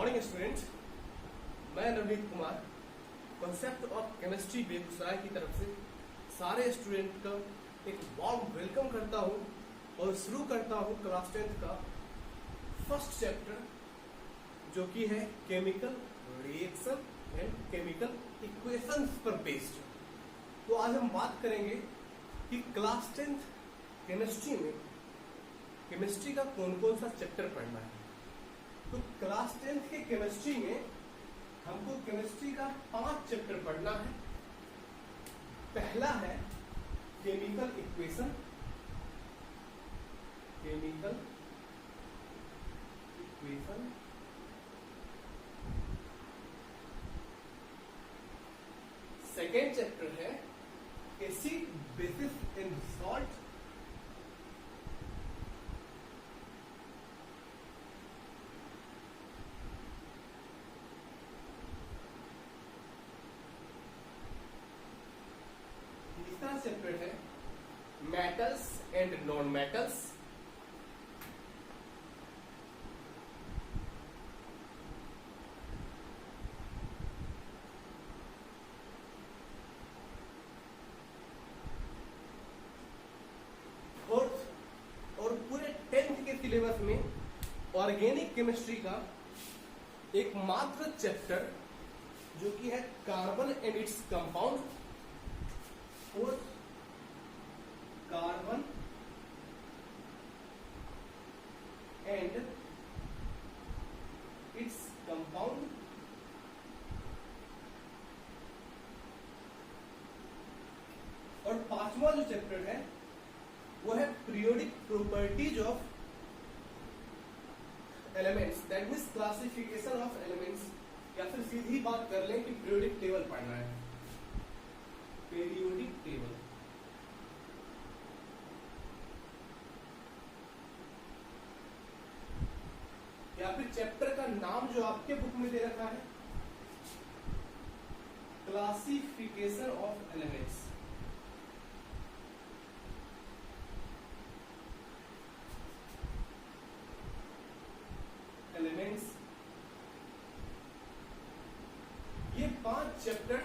Morning student, मैं Navneet Kumar concept of chemistry Begusarai की तरफ से सारे स्टूडेंट का एक वार्म वेलकम करता हूं और शुरू करता हूं क्लास 10th का फर्स्ट चैप्टर जो कि है chemical reaction and chemical equations पर बेस्ड। तो आज हम बात करेंगे कि क्लास 10th केमिस्ट्री में केमिस्ट्री का कौन कौन सा चैप्टर पढ़ना है। तो क्लास 10th के केमिस्ट्री में हमको केमिस्ट्री का 5 चैप्टर पढ़ना है। पहला है केमिकल इक्वेशन, सेकेंड चैप्टर है एसिड बेसिस एंड सॉल्ट, तीसरा चैप्टर है metals and non metals, fourth और पूरे 10th के सिलेबस में ऑर्गेनिक केमिस्ट्री का एकमात्र चैप्टर जो कि है carbon and its compound, carbon and its compound, और पांचवा जो चैप्टर है वो है periodic properties of elements, that means classification of elements, या फिर सीधी बात कर लें कि पीरियोडिक टेबल पढ़ना है। पीरियोडिक टेबल या फिर चैप्टर का नाम जो आपके बुक में दे रखा है क्लासिफिकेशन ऑफ एलिमेंट्स। ये 5 चैप्टर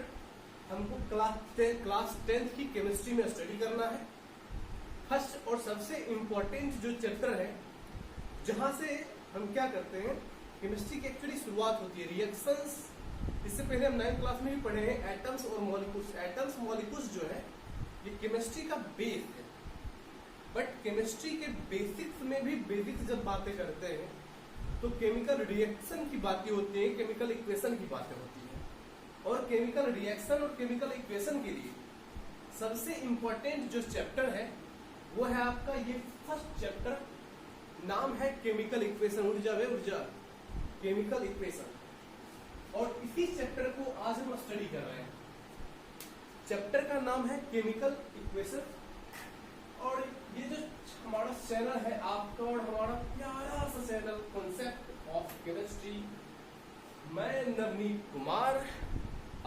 हमको क्लास 10th की केमिस्ट्री में स्टडी करना है। फर्स्ट और सबसे इंपॉर्टेंट जो चैप्टर है जहां से हम क्या करते हैं, केमिस्ट्री की एक्चुअली शुरुआत होती है रिएक्शंस। इससे पहले हम 9th क्लास में भी पढ़े हैं एटम्स और मॉलिक्यूल्स। एटम्स मॉलिक्यूल्स जो है ये केमिस्ट्री का बेस है, बट केमिस्ट्री के बेसिक्स में भी बेसिक्स जब बातें करते हैं तो केमिकल रिएक्शन की बातें होती है, केमिकल इक्वेशन की बातें होती है। और केमिकल रिएक्शन और केमिकल इक्वेशन के लिए सबसे इंपॉर्टेंट जो चैप्टर है वो है आपका ये फर्स्ट चैप्टर, नाम है केमिकल इक्वेशन। ऊर्जा वे ऊर्जा, केमिकल इक्वेशन। और इसी चैप्टर को आज हम स्टडी कर रहे हैं। चैप्टर का नाम है केमिकल इक्वेशन। और ये जो हमारा चैनल है आपका और हमारा प्यारा सा चैनल कॉन्सेप्ट ऑफ केमिस्ट्री, मैं नवनीत कुमार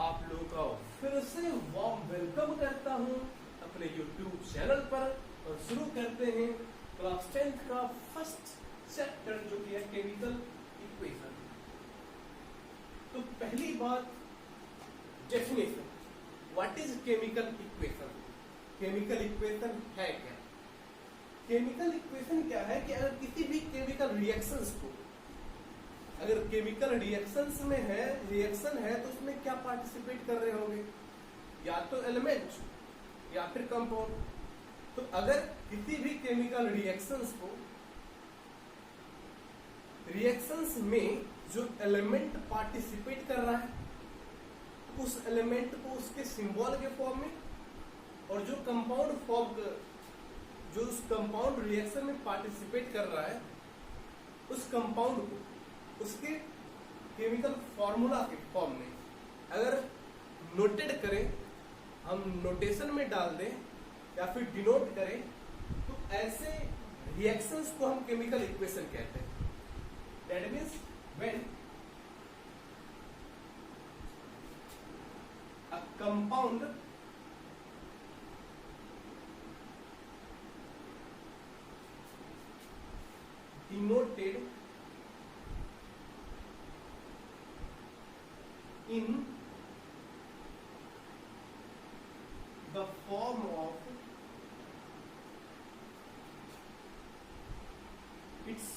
आप लोगों का फिर से वार्म वेलकम करता हूं अपने YouTube चैनल पर। और शुरू करते हैं क्लास 10th का फर्स्ट चैप्टर जो कि है केमिकल इक्वेशन। तो पहली बात definition, what is chemical equation. Chemical equation है क्या? केमिकल इक्वेशन क्या है कि अगर किसी भी केमिकल रिएक्शंस को, अगर केमिकल रिएक्शंस में है, रिएक्शन है तो उसमें क्या पार्टिसिपेट कर रहे होंगे, या तो एलिमेंट या फिर कंपाउंड। तो अगर किसी भी केमिकल रिएक्शंस को, रिएक्शंस में जो एलिमेंट पार्टिसिपेट कर रहा है उस एलिमेंट को उसके सिंबल के फॉर्म में, और जो कंपाउंड फॉर्म, जो उस कंपाउंड रिएक्शन में पार्टिसिपेट कर रहा है उस कंपाउंड को उसके केमिकल फॉर्मूला के फॉर्म में अगर नोटेड करें, हम नोटेशन में डाल दें या फिर डिनोट करें, तो ऐसे रिएक्शंस को हम केमिकल इक्वेशन कहते हैं। That means when a compound denoted in the form of its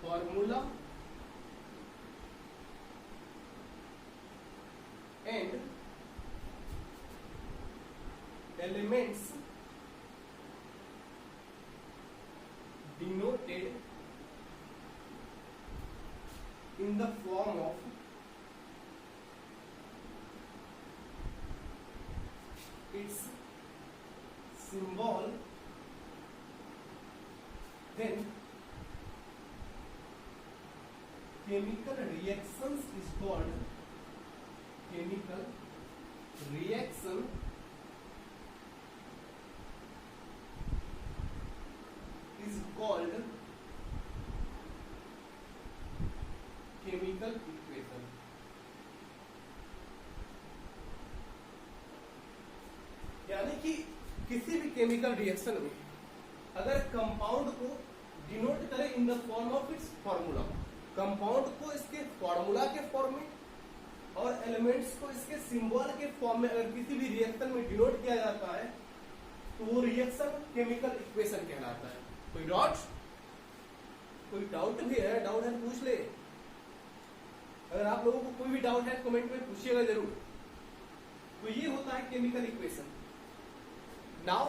formula and elements denoted in the form of its symbol, then chemical reactions is called chemical reaction is called chemical equation. यानी कि किसी भी chemical reaction में अगर compound को denote करें in the form of its formula, compound को इसके फॉर्मूला के फॉर्म में और एलिमेंट्स को इसके सिंबल के फॉर्म में अगर किसी भी रिएक्शन में डिनोट किया जाता है तो वो रिएक्शन केमिकल इक्वेशन कहलाता है। कोई डाउट भी है? डाउट है पूछ ले। अगर आप लोगों को कोई भी डाउट है कमेंट में पूछिएगा जरूर। तो ये होता है chemical equation. Now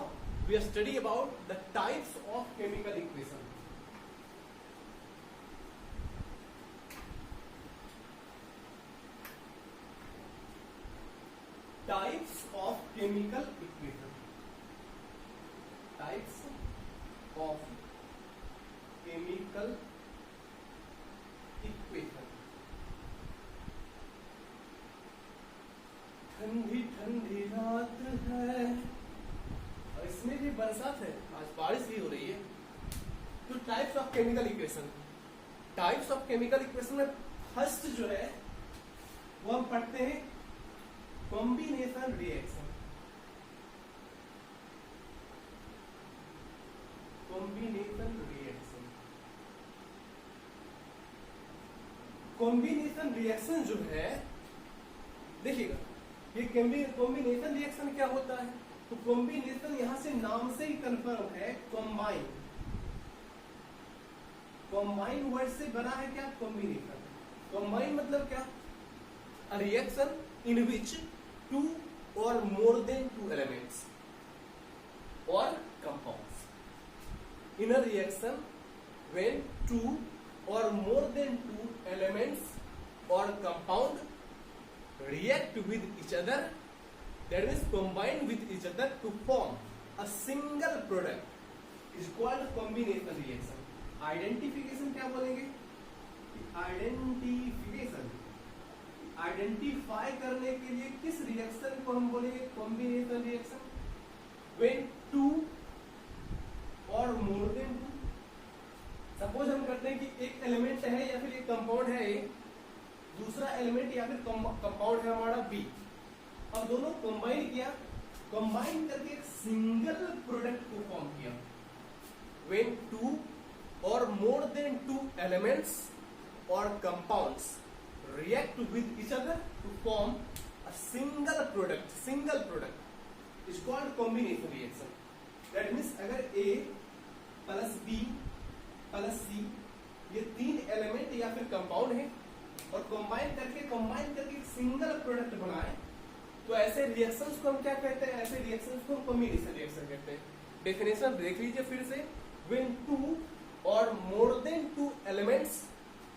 we are study about the types of chemical equation. Types of chemical equation. Types of chemical equation. ठंडी ठंडी रात है और इसमें भी बरसात है, आज बारिश भी हो रही है। तो types of chemical equation, types of chemical equation में फर्स्ट जो है वो हम पढ़ते हैं combination reaction. Combination reaction, combination reaction जो है देखिएगा, ये कॉम्बिनेशन रिएक्शन क्या होता है? तो कॉम्बिनेशन यहां से नाम से ही कंफर्म है, कॉम्बाइन। कॉम्बाइन वर्ड से बना है क्या? कॉम्बिनेशन। कॉम्बाइन मतलब क्या? अ reaction in which two or more than two elements or compounds. In a reaction when two or more than two elements or compound react with each other, that is combine with each other to form a single product is called combination reaction. Identification क्या बोलेंगे? Identification, identify करने के लिए किस reaction को हम बोलेंगे? Combination reaction. When to और मोर देन टू, सपोज हम करते हैं कि एक एलिमेंट है या फिर एक कंपाउंड है ए, दूसरा एलिमेंट या फिर कंपाउंड है हमारा बी। अब दोनों कंबाइन किया, कंबाइन करके एक सिंगल प्रोडक्ट को फॉर्म किया। व्हेन टू और more than two elements or compounds react with each other to form a single product is called combination reaction. That means अगर A plus B plus C ये तीन element या फिर compound है और combine करके एक सिंगल प्रोडक्ट बनाए तो ऐसे रिएक्शंस को हम क्या कहते हैं? ऐसे रिएक्शंस को हम कॉम्बिनेशन रिएक्शन कहते हैं। डेफिनेशन देख लीजिए फिर से। व्हेन टू और more than two elements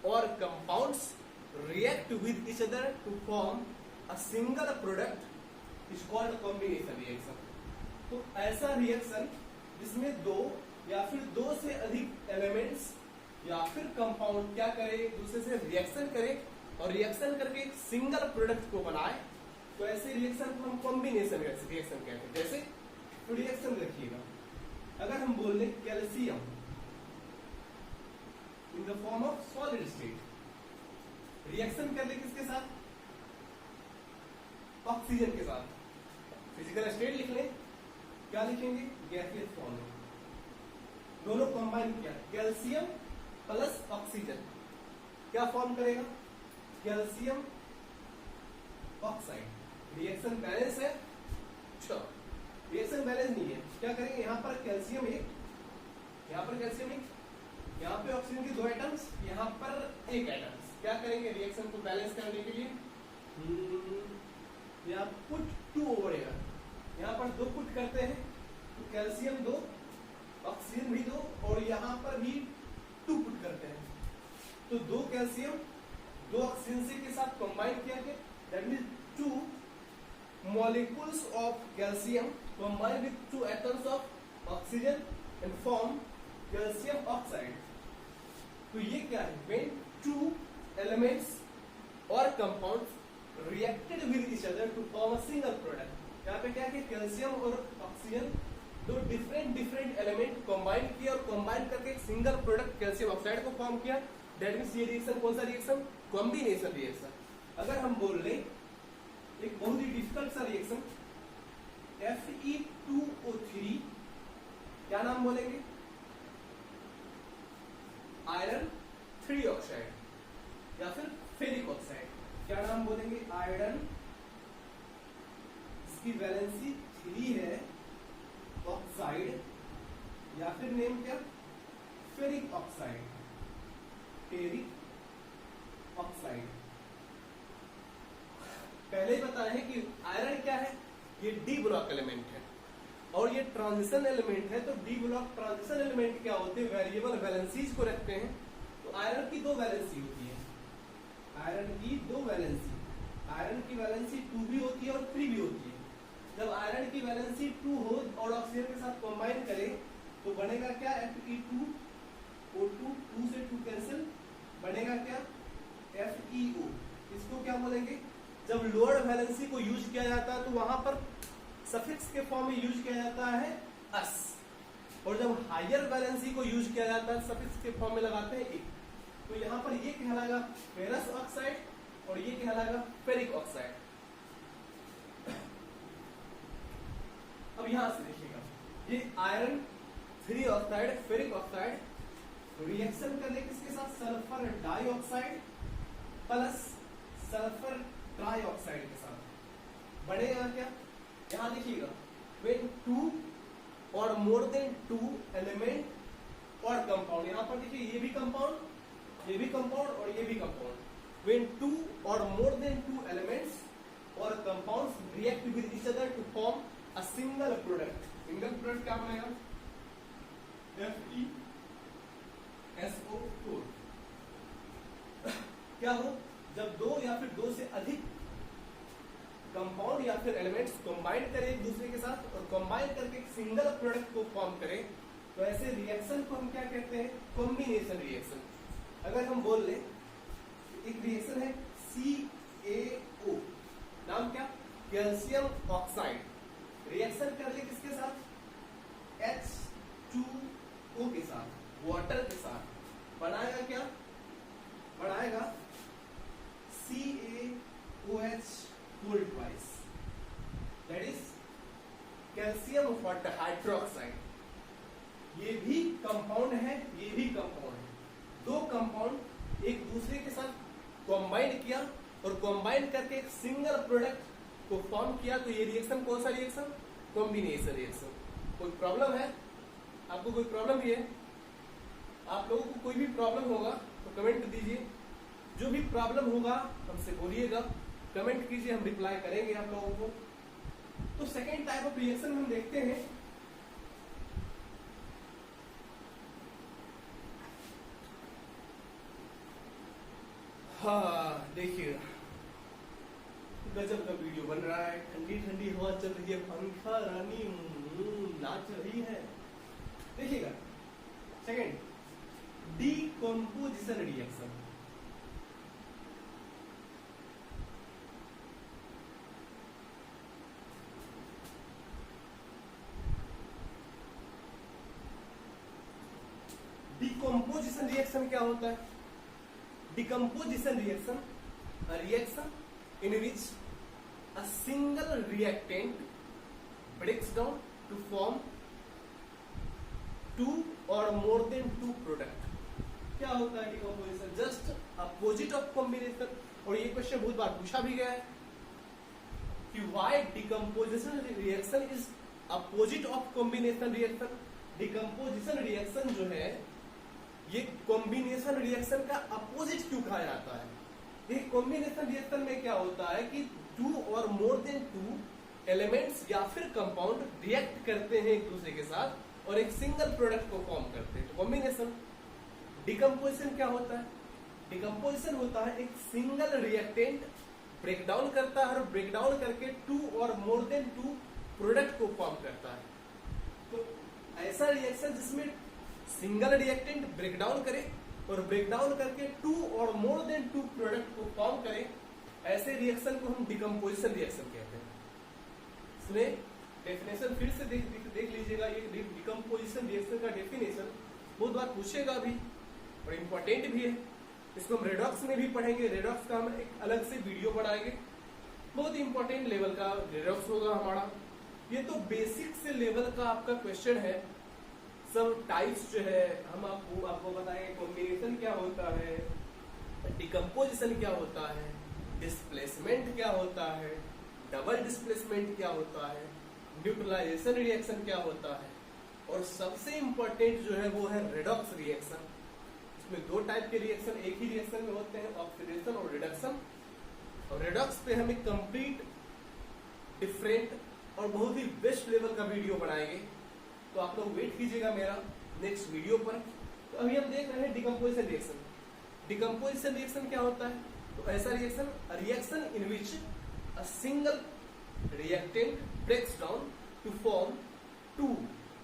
or compounds react with each other to form a single product is called combination reaction. तो ऐसा रिएक्शन जिसमें दो या फिर दो से अधिक एलिमेंट्स या फिर कंपाउंड क्या करे? एक दूसरे से रिएक्शन करे और रिएक्शन करके एक सिंगल प्रोडक्ट को बनाए, तो ऐसे रिएक्शन को हम कॉम्बिनेशन रिएक्शन कहते हैं। जैसे तो रिएक्शन रखिएगा, अगर हम बोल लें calcium in the form of solid state, reaction कर ले किसके साथ? ऑक्सीजन के साथ। फिजिकल स्टेट लिख लें, क्या लिखेंगे? गैसियस फॉर्म में। दोनों कंबाइन किया, कैल्शियम प्लस ऑक्सीजन क्या फॉर्म करेगा? Calcium oxide. रिएक्शन बैलेंस है, अच्छा रिएक्शन बैलेंस नहीं है, क्या करेंगे यहाँ पर कैल्शियम एक, यहाँ पर कैल्शियम एक, यहाँ पे ऑक्सीजन के 2 एटम्स, यहाँ पर 1 एटम्स। क्या करेंगे रिएक्शन को बैलेंस करने के लिए, यहाँ पुट 2 ओवर एयर, यहाँ पर 2 पुट करते हैं तो कैल्शियम 2, ऑक्सीजन भी 2 और यहाँ पर भी 2 पुट करते हैं तो 2 कैल्शियम 2 ऑक्सीजन से के साथ कंबाइन किया गया, that means 2 molecules of calcium combine with 2 atoms of oxygen and form calcium oxide। तो ये क्या है, when 2 elements or compounds reacted with each other to form a single product। यहाँ पे क्या है, कैल्शियम और ऑक्सीजन 2 डिफरेंट एलिमेंट कंबाइन किया और कंबाइन करके एक सिंगल प्रोडक्ट कैल्शियम ऑक्साइड को फॉर्म किया, दैट मींस ये रिएक्शन कौन सा रिएक्शन, कॉम्बिनेशन रिएक्शन। अगर हम बोल लें एक बहुत ही डिफिकल्ट सा रिएक्शन Fe2O3, क्या नाम बोलेंगे, आयरन 3 ऑक्साइड या फिर फेरिक ऑक्साइड, क्या नाम बोलेंगे, आयरन, इसकी वैलेंसी 3 है, ऑक्साइड या फिर नेम क्या, फेरिक ऑक्साइड, फेरिक ऑक्साइड। पहले ही बताया है कि आयरन क्या है, ये डी ब्लॉक एलिमेंट है और ये ट्रांजिशन एलिमेंट है। तो डी ब्लॉक ट्रांजिशन एलिमेंट क्या होते हैं, वेरिएबल वैलेंसीज को रखते हैं। तो आयरन की 2 वैलेंसी होती है, आयरन की 2 वैलेंसी, आयरन की वैलेंसी 2 भी होती है और 3 भी होती है। जब आयरन की वैलेंसी 2 हो और ऑक्सीजन के साथ कंबाइन करें तो बनेगा क्या, Fe2O2, 2 से 2 कैंसिल, बनेगा क्या, FeO। इसको क्या बोलेंगे, जब लोअर वैलेंसी को यूज किया जाता है तो वहां पर सफिक्स के फॉर्म में यूज किया जाता है अस, और जब हायर वैलेंसी को यूज किया जाता है सफिक्स के फॉर्म में लगाते हैं एक। तो यहाँ पर ये कहलाएगा फेरस ऑक्साइड और ये कहलाएगा फेरिक ऑक्साइड। अब यहां से देखिएगा, ये iron 3 oxide ferric oxide reaction करने किसके साथ, sulphur dioxide plus sulphur trioxide के साथ बनेगा क्या, यहां देखिएगा, when 2 or more than 2 element और कंपाउंड, यहां पर देखिए ये भी कंपाउंड, ये भी कंपाउंड और ये भी compound, when 2 or more than 2 elements or compounds react with each other to form a single product. Single product क्या बनेगा, FeSO4। क्या हो, जब 2 या फिर 2 से अधिक कंपाउंड या फिर एलिमेंट्स कंबाइन करें एक दूसरे के साथ और कंबाइन करके एक सिंगल प्रोडक्ट को फॉर्म करें तो ऐसे रिएक्शन को हम क्या कहते हैं, कॉम्बिनेशन रिएक्शन। अगर हम बोल लें एक रिएक्शन है CaO, नाम क्या, कैल्शियम ऑक्साइड, रिएक्शन कर ले किसके साथ, H2O के साथ, वाटर के साथ, बनाएगा क्या, बनाएगा CaOH full twice, that is calcium hydroxide. ये भी कंपाउंड है, ये भी कंपाउंड है, 2 कंपाउंड एक दूसरे के साथ कंबाइन किया और कंबाइन करके एक सिंगल प्रोडक्ट को फॉर्म किया। तो ये रिएक्शन कौन सा रिएक्शन, कॉम्बिनेशन रिएक्शन। कोई प्रॉब्लम है आपको, कोई प्रॉब्लम भी है, आप लोगों को कोई भी प्रॉब्लम होगा तो कमेंट दीजिए, जो भी प्रॉब्लम होगा हमसे बोलिएगा, कमेंट कीजिए, हम रिप्लाई करेंगे आप लोगों को। तो सेकेंड टाइप ऑफ रिएक्शन हम देखते हैं, हाँ देखिए गजब का वीडियो बन रहा है, ठंडी ठंडी हवा चल रही है, पंखा रानी नाच रही है। देखिएगा second, decomposition reaction. Decomposition reaction क्या होता है, decomposition reaction, a reaction in which a single reactant breaks down to form 2 or more than 2 product। क्या होता है decomposition, just opposite of combination. और ये क्वेश्चन बहुत बार पूछा भी गया है, कि why decomposition reaction is opposite of combination reaction. Decomposition reaction जो है ये कॉम्बिनेशन रिएक्शन का अपोजिट क्यों कहा जाता है? ये कॉम्बिनेशन रिएक्शन में क्या होता है कि टू और मोर देन टू एलिमेंट्स या फिर कंपाउंड रिएक्ट करते हैं एक दूसरे के साथ और एक सिंगल प्रोडक्ट को फॉर्म करते हैं, तो कॉम्बिनेशन। डिकम्पोजिशन क्या होता है? डिकम्पोजिशन होता है एक सिंगल रिएक्टेंट ब्रेक डाउन करता है और ब्रेक डाउन करके टू और मोर देन टू प्रोडक्ट को फॉर्म करता है। तो ऐसा रिएक्शन जिसमें सिंगल रिएक्टेंट ब्रेक डाउन करे और ब्रेक डाउन करके टू और मोर देन टू प्रोडक्ट को फॉर्म करे, ऐसे रिएक्शन को हम डिकम्पोजिशन रिएक्शन कहते हैं। सुने डेफिनेशन फिर से देख लीजिएगा। ये डिकम्पोजिशन रिएक्शन का डेफिनेशन बहुत बार पूछेगा भी और इम्पोर्टेंट भी है। इसको हम रेडॉक्स में भी पढ़ेंगे। रेडॉक्स का हम एक अलग से वीडियो बनाएंगे, बहुत इंपॉर्टेंट लेवल का रेडॉक्स होगा हमारा। ये तो बेसिक से लेवल का आपका क्वेश्चन है। सब टाइप्स जो है हम आपको बताएंगे। कॉम्बिनेशन क्या होता है, डिकम्पोजिशन क्या होता है, डिस्प्लेसमेंट क्या होता है, डबल डिस्प्लेसमेंट क्या होता है, न्यूट्रलाइजेशन रिएक्शन क्या होता है, और सबसे इंपॉर्टेंट जो है वो है रेडॉक्स रिएक्शन। इसमें दो टाइप के रिएक्शन एक ही रिएक्शन में होते हैं, ऑक्सीडेशन और रिडक्शन। और रेडॉक्स पे हम एक कंप्लीट डिफरेंट और बहुत ही बेस्ट लेवल का वीडियो बनाएंगे, तो आप लोग वेट कीजिएगा मेरा नेक्स्ट वीडियो पर। तो अभी हम देख रहे हैं डिकम्पोजिशन रिएक्शन। डिकम्पोजिशन रिएक्शन क्या होता है? तो ऐसा reaction in which a single reactant breaks down to form two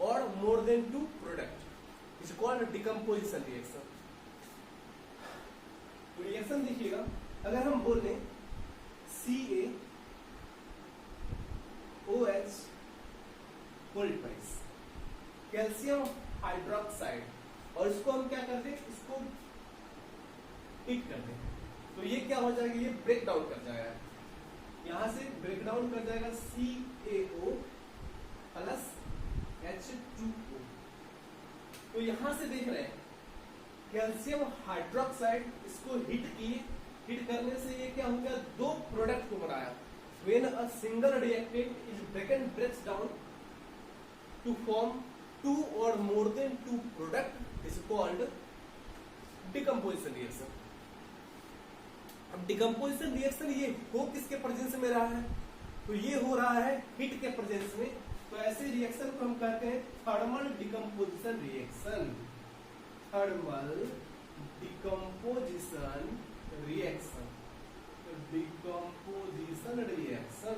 और more than two product is called decomposition reaction. तो रिएक्शन देखिएगा, अगर हम बोल लें CaOH कैल्शियम हाइड्रोक्साइड, और इसको हम क्या करते हैं, इसको हीट करते हैं, तो ये क्या हो जाएगा, ये ब्रेक डाउन कर जाएगा, यहां से ब्रेक डाउन कर जाएगा CaO प्लस H2O। तो यहां से देख रहे हैं कैल्शियम हाइड्रोक्साइड, इसको हीट किए, हीट करने से ये क्या हो गया, दो प्रोडक्ट को बनाया। When a single reactant is breaks down to form two or more than two product is called decomposition reaction। अब डिकम्पोजिशन रिएक्शन ये हो किसके प्रेजेंस में रहा है, तो ये हो रहा है हीट के प्रेजेंस में। तो ऐसे रिएक्शन को हम कहते हैं thermal decomposition reaction. Thermal decomposition reaction, decomposition reaction,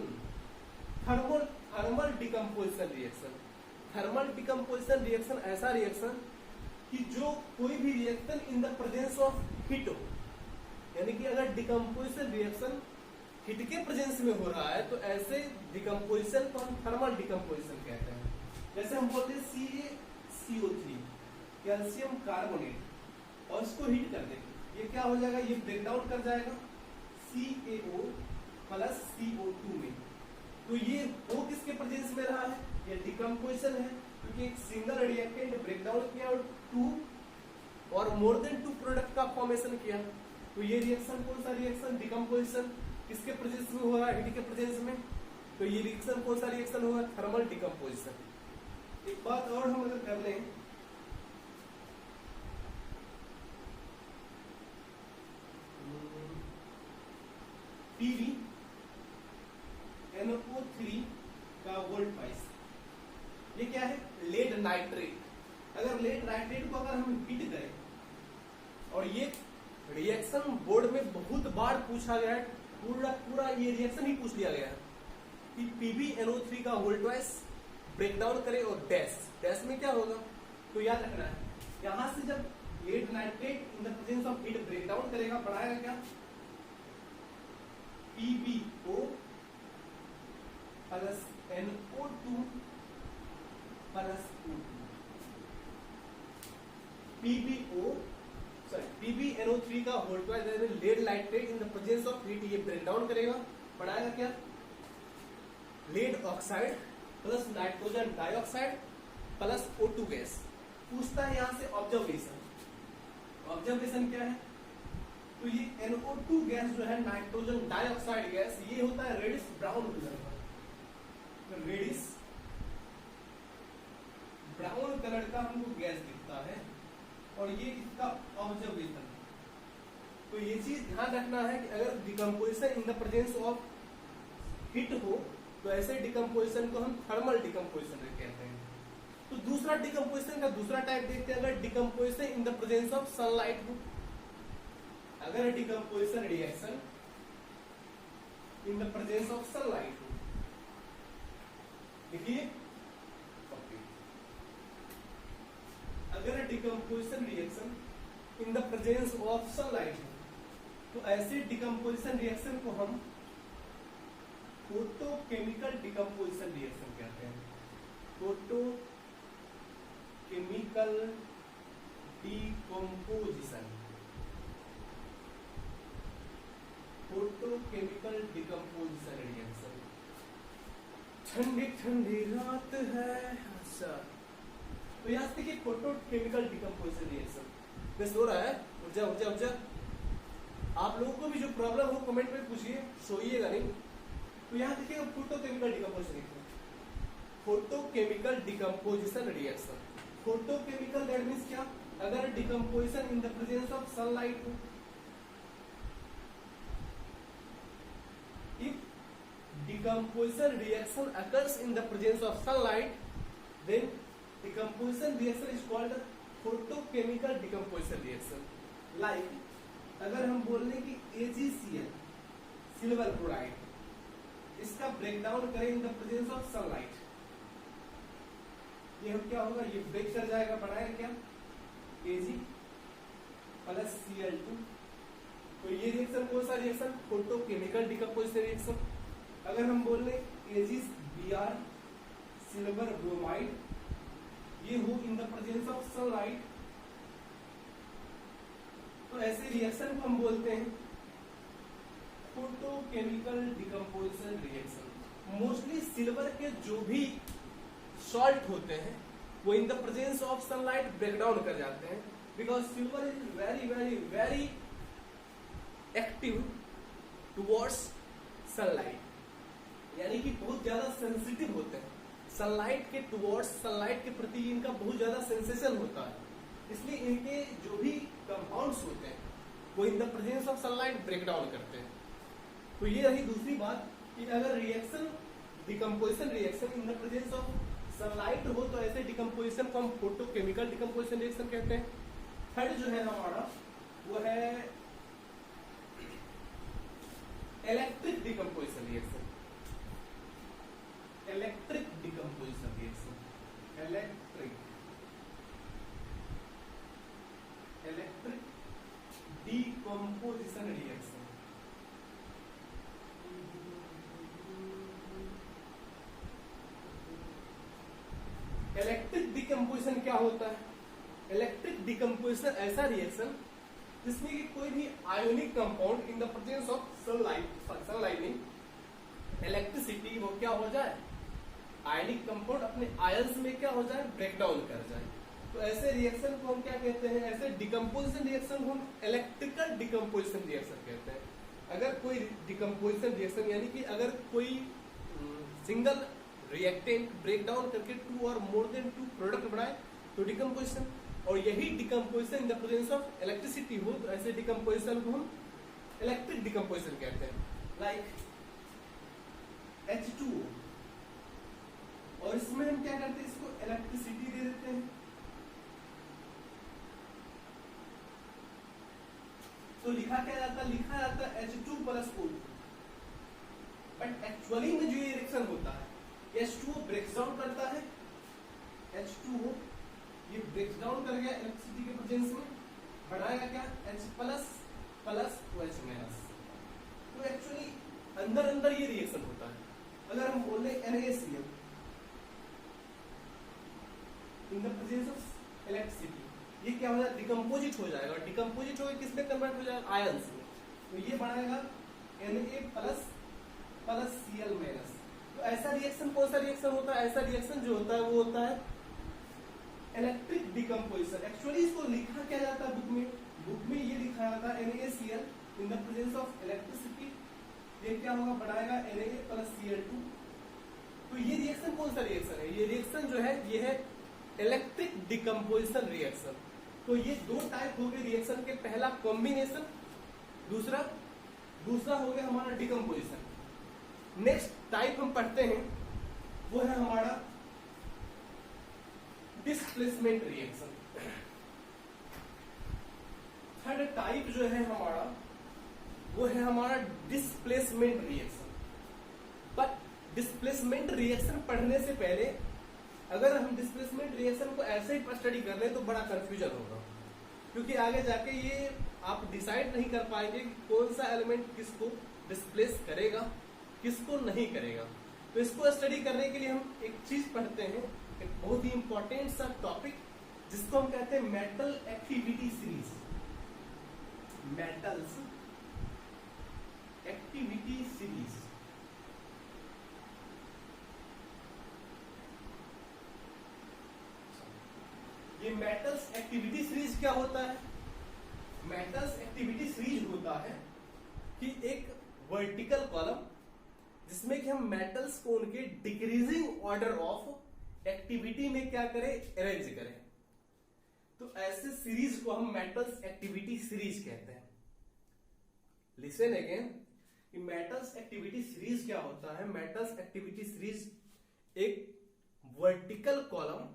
thermal decomposition reaction. Thermal decomposition reaction ऐसा रिएक्शन कि जो कोई भी reaction in the presence of heat हो, यानी कि अगर डिकम्पोजिशन रिएक्शन हीट के प्रेजेंस में हो रहा है तो ऐसे डिकम्पोजिशन को हम थर्मल डिकम्पोजिशन कहते हैं। जैसे हम बोलते हैं CaCO3 कैल्शियम कार्बोनेट, और इसको हीट कर देंगे, ये क्या हो जाएगा, ये ब्रेक डाउन कर जाएगा CaO प्लस CO2 में। तो ये वो किसके प्रेजेंस में रहा है, ये डिकम्पोजिशन है, क्योंकि एक सिंगल रिएक्टेंट ब्रेक डाउन किया और टू और मोर देन टू प्रोडक्ट का फॉर्मेशन किया। तो ये रिएक्शन कौन सा रिएक्शन, डिकम्पोजिशन, किसके प्रेजेंस में हो रहा है, हीट के प्रेजेंस में। तो ये रिएक्शन कौन सा रिएक्शन होगा, थर्मल डिकम्पोजिशन। एक बात और हम अगर कर लें, PbNO3 का वोल्टाइज, ये क्या है, लेड नाइट्रेट। अगर लेड नाइट्रेट को अगर हम हीट करें, और ये रिएक्शन बोर्ड में बहुत बार पूछा गया है, पूरा ये रिएक्शन ही पूछ लिया गया है कि PbNO3 का वोल्टाइज ब्रेक डाउन करे और डैश में क्या होगा। तो याद रखना है, यहां से जब lead nitrate in the presence of heat break down करेगा, बढ़ाएगा क्या, PbO plus NO2 plus O2। PbNO3 का वोल्टाइज lead nitrate in the presence of heat, ये ब्रेक डाउन करेगा, बढ़ाएगा क्या, lead oxide plus nitrogen dioxide plus O2 gas. पूछता है यहां से ऑब्जर्वेशन। ऑब्जर्वेशन क्या है, तो ये NO2 गैस जो है, नाइट्रोजन डाइऑक्साइड गैस, ये होता है रेडिश ब्राउन कलर का। तो रेडिश ब्राउन कलर का हमको गैस दिखता है, और ये इसका ऑब्जर्वेशन। तो ये चीज ध्यान रखना है कि अगर decomposition in the presence of heat हो तो ऐसे डिकम्पोजिशन को हम थर्मल डिकम्पोजिशन कहते हैं। तो दूसरा डिकम्पोजिशन का दूसरा टाइप देखते हैं, अगर decomposition in the presence of sunlight हो। अगर decomposition reaction in the presence of sunlight हो, देखिए अगर decomposition reaction in the presence of sunlight हो तो ऐसे डिकम्पोजिशन रिएक्शन को हम फोटोकेमिकल डिकम्पोजिशन रिएक्शन कहते हैं। Photochemical decomposition, photochemical decomposition reaction. ठंडी ठंडी रात है, अच्छा तो यहाँ से देखिए फोटोकेमिकल डिकम्पोजिशन रिएक्शन बस हो रहा है। ऊर्जा ऊर्जा ऊर्जा, आप लोगों को भी जो प्रॉब्लम हो कमेंट में पूछिए, सोइएगा नहीं। तो यहाँ देखिए photochemical decomposition reaction, photochemical decomposition reaction. Photochemical that means क्या, अगर decomposition in the presence of sunlight हो, if decomposition reaction occurs in the presence of sunlight, then decomposition reaction is called photochemical decomposition reaction. Like अगर हम बोल रहे कि AgCl silver chloride, इसका breakdown करें इन द प्रेजेंस ऑफ सनलाइट, ये हम क्या होगा, ये ब्रेक कर जाएगा, बनाएगा क्या Ag प्लस Cl2। तो ये रिएक्शन कौन सा रिएक्शन, फोटोकेमिकल डिकम्पोजिशन रिएक्शन। अगर हम बोल रहे AgBr सिल्वर ब्रोमाइड, ये हो इन द प्रेजेंस ऑफ सनलाइट, तो ऐसे रिएक्शन को हम बोलते हैं photochemical decomposition reaction. Mostly silver के जो भी सॉल्ट होते हैं वो in the presence of sunlight breakdown कर जाते हैं, because silver is very very very active towards sunlight, यानी कि बहुत ज्यादा सेंसिटिव होते हैं सनलाइट के टुवर्ड्स, सनलाइट के प्रति इनका बहुत ज्यादा सेंसेशन होता है, इसलिए इनके जो भी कंपाउंड्स होते हैं वो in the presence of sunlight break down करते हैं। तो ये रही दूसरी बात कि अगर reaction decomposition reaction in the presence of sunlight हो तो ऐसे डिकम्पोजिशन को हम फोटोकेमिकल डिकम्पोजिशन रिएक्शन कहते हैं। थर्ड जो है हमारा वो है electric decomposition reaction. Electric decomposition reaction, electric decomposition reaction. Electric decomposition क्या होता है, इलेक्ट्रिक डिकम्पोजिशन ऐसा रिएक्शन जिसमें कि कोई भी ionic compound in the presence of sunlight electricity वो क्या हो जाए, आयनिक कंपाउंड अपने आयंस में क्या हो जाए, ब्रेक डाउन कर जाए। तो ऐसे रिएक्शन को हम क्या कहते हैं, ऐसे डिकम्पोजिशन रिएक्शन को हम इलेक्ट्रिकल डिकम्पोजिशन रिएक्शन कहते हैं। अगर कोई डिकम्पोजिशन रिएक्शन यानी कि अगर कोई सिंगल रिएक्टेंट ब्रेक डाउन करके 2 और मोर देन 2 प्रोडक्ट बनाए तो डिकम्पोजिशन, और यही decomposition in the presence of electricity हो तो ऐसे डिकम्पोजिशन को हम इलेक्ट्रिक डिकम्पोजिशन कहते हैं। लाइक H2O, और इसमें हम क्या करते हैं, इसको इलेक्ट्रिसिटी दे देते हैं। तो लिखा क्या जाता है, लिखा जाता है H2 plus O2, but actually में जो ये रिएक्शन होता है H2O ब्रेक्स डाउन करता है, H2O ये ब्रेक्स डाउन कर गया इलेक्ट्रिसिटी के प्रेजेंस में, बढ़ाएगा क्या H plus plus OH minus. तो एक्चुअली अंदर अंदर ये रिएक्शन होता है। अगर हम बोल रहे NaCl in the presence of electricity, ये क्या हो जाएगा, डिकम्पोजिट हो जाएगा, डिकम्पोजिट होकर किसमें कन्वर्ट हो जाएगा, आयंस में। तो ये बनाएगा Na plus plus Cl minus. तो ऐसा रिएक्शन कौन सा रिएक्शन होता है, ऐसा रिएक्शन जो होता है वो होता है इलेक्ट्रिक डिकम्पोजिशन। एक्चुअली इसको लिखा क्या जाता है बुक में ये लिखा जाता है NaCl in the presence of electricity ये क्या होगा, बनाएगा Na प्लस Cl2। तो ये रिएक्शन कौन सा रिएक्शन है, ये रिएक्शन जो है ये है इलेक्ट्रिक डिकम्पोजिशन रिएक्शन। तो ये दो टाइप हो गए रिएक्शन के, पहला कॉम्बिनेशन, दूसरा हो गया हमारा डिकम्पोजिशन। नेक्स्ट टाइप हम पढ़ते हैं वो है हमारा डिस्प्लेसमेंट रिएक्शन। थर्ड टाइप जो है हमारा वो है हमारा डिस्प्लेसमेंट रिएक्शन। पर डिस्प्लेसमेंट रिएक्शन पढ़ने से पहले अगर हम डिस्प्लेसमेंट रिएक्शन को ऐसे ही स्टडी कर लें तो बड़ा कंफ्यूजन होगा, क्योंकि आगे जाके ये आप डिसाइड नहीं कर पाएंगे कि कौन सा एलिमेंट किसको डिस्प्लेस करेगा किसको नहीं करेगा। तो इसको स्टडी करने के लिए हम एक चीज पढ़ते हैं, एक बहुत ही इंपॉर्टेंट सा टॉपिक जिसको हम कहते हैं metal activity series. Metals activity series. ये मेटल्स एक्टिविटी सीरीज क्या होता है? मेटल्स एक्टिविटी सीरीज होता है कि एक वर्टिकल कॉलम जिसमें कि हम मेटल्स को उनके डिक्रीजिंग ऑर्डर ऑफ एक्टिविटी में क्या करें, अरेंज करें। तो ऐसे सीरीज को हम मेटल्स एक्टिविटी सीरीज कहते हैं। Listen again, metals activity series क्या होता है? मेटल्स एक्टिविटी सीरीज एक वर्टिकल कॉलम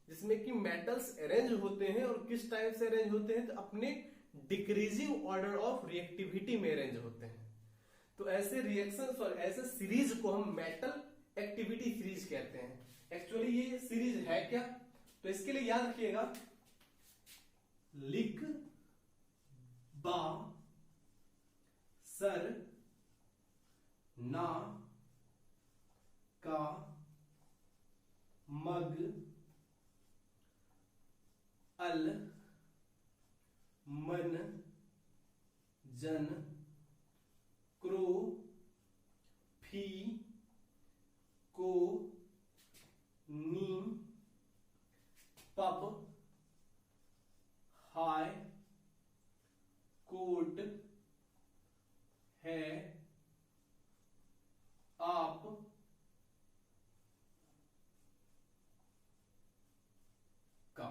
जिसमें कि मेटल्स अरेंज होते हैं, और किस टाइप से अरेंज होते हैं, तो अपने डिक्रीजिंग ऑर्डर ऑफ रिएक्टिविटी में अरेंज होते हैं। तो ऐसे रिएक्शंस और ऐसे सीरीज को हम मेटल एक्टिविटी सीरीज कहते हैं। एक्चुअली ये सीरीज है क्या, तो इसके लिए याद रखिएगा, लिख बा सर ना का मग अल मन जन क्रो फी को नीम पब हाय कोट है आप का।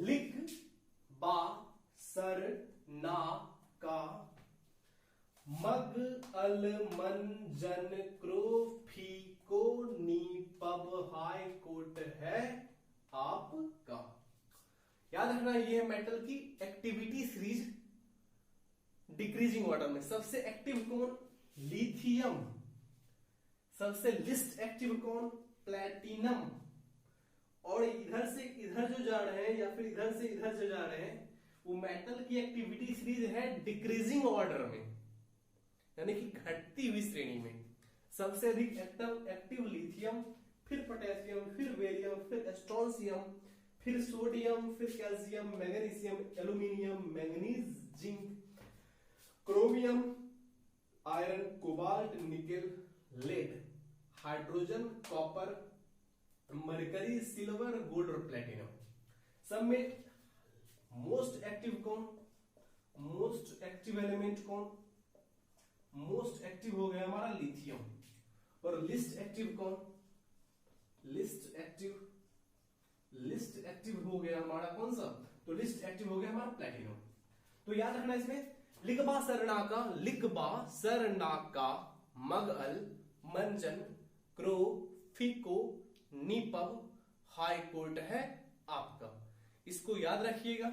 लिख बा सर ना का मग अल मन जन क्रो फी को नी पब हाई कोट है आपका। याद रखना, ये है मेटल की एक्टिविटी सीरीज डिक्रीजिंग ऑर्डर में। सबसे एक्टिव कौन? लिथियम। सबसे लिस्ट एक्टिव कौन? प्लेटिनम। और इधर से इधर जो जा रहे हैं या फिर इधर से इधर जो जा रहे हैं वो मेटल की एक्टिविटी सीरीज है डिक्रीजिंग ऑर्डर में, यानी कि घटती हुई श्रेणी में। सबसे अधिक एक्टिव लिथियम, फिर पोटेशियम, फिर बेरियम, फिर स्ट्रोंशियम, फिर सोडियम, फिर calcium, magnesium, aluminium, manganese, zinc, chromium, iron, cobalt, nickel, lead, hydrogen, copper, mercury, silver, gold और प्लेटिनम। सब में मोस्ट एक्टिव कौन? मोस्ट एक्टिव एलिमेंट कौन? मोस्ट एक्टिव हो गया हमारा लिथियम। और लिस्ट एक्टिव कौन? लिस्ट एक्टिव हो गया हमारा कौन सा? तो लिस्ट एक्टिव हो गया हमारा प्लेटिनम। तो याद रखना इसमें, लिखबा सरना का मगअल मंजन क्रो फिको नीपब हाई कोर्ट है आपका। इसको याद रखिएगा।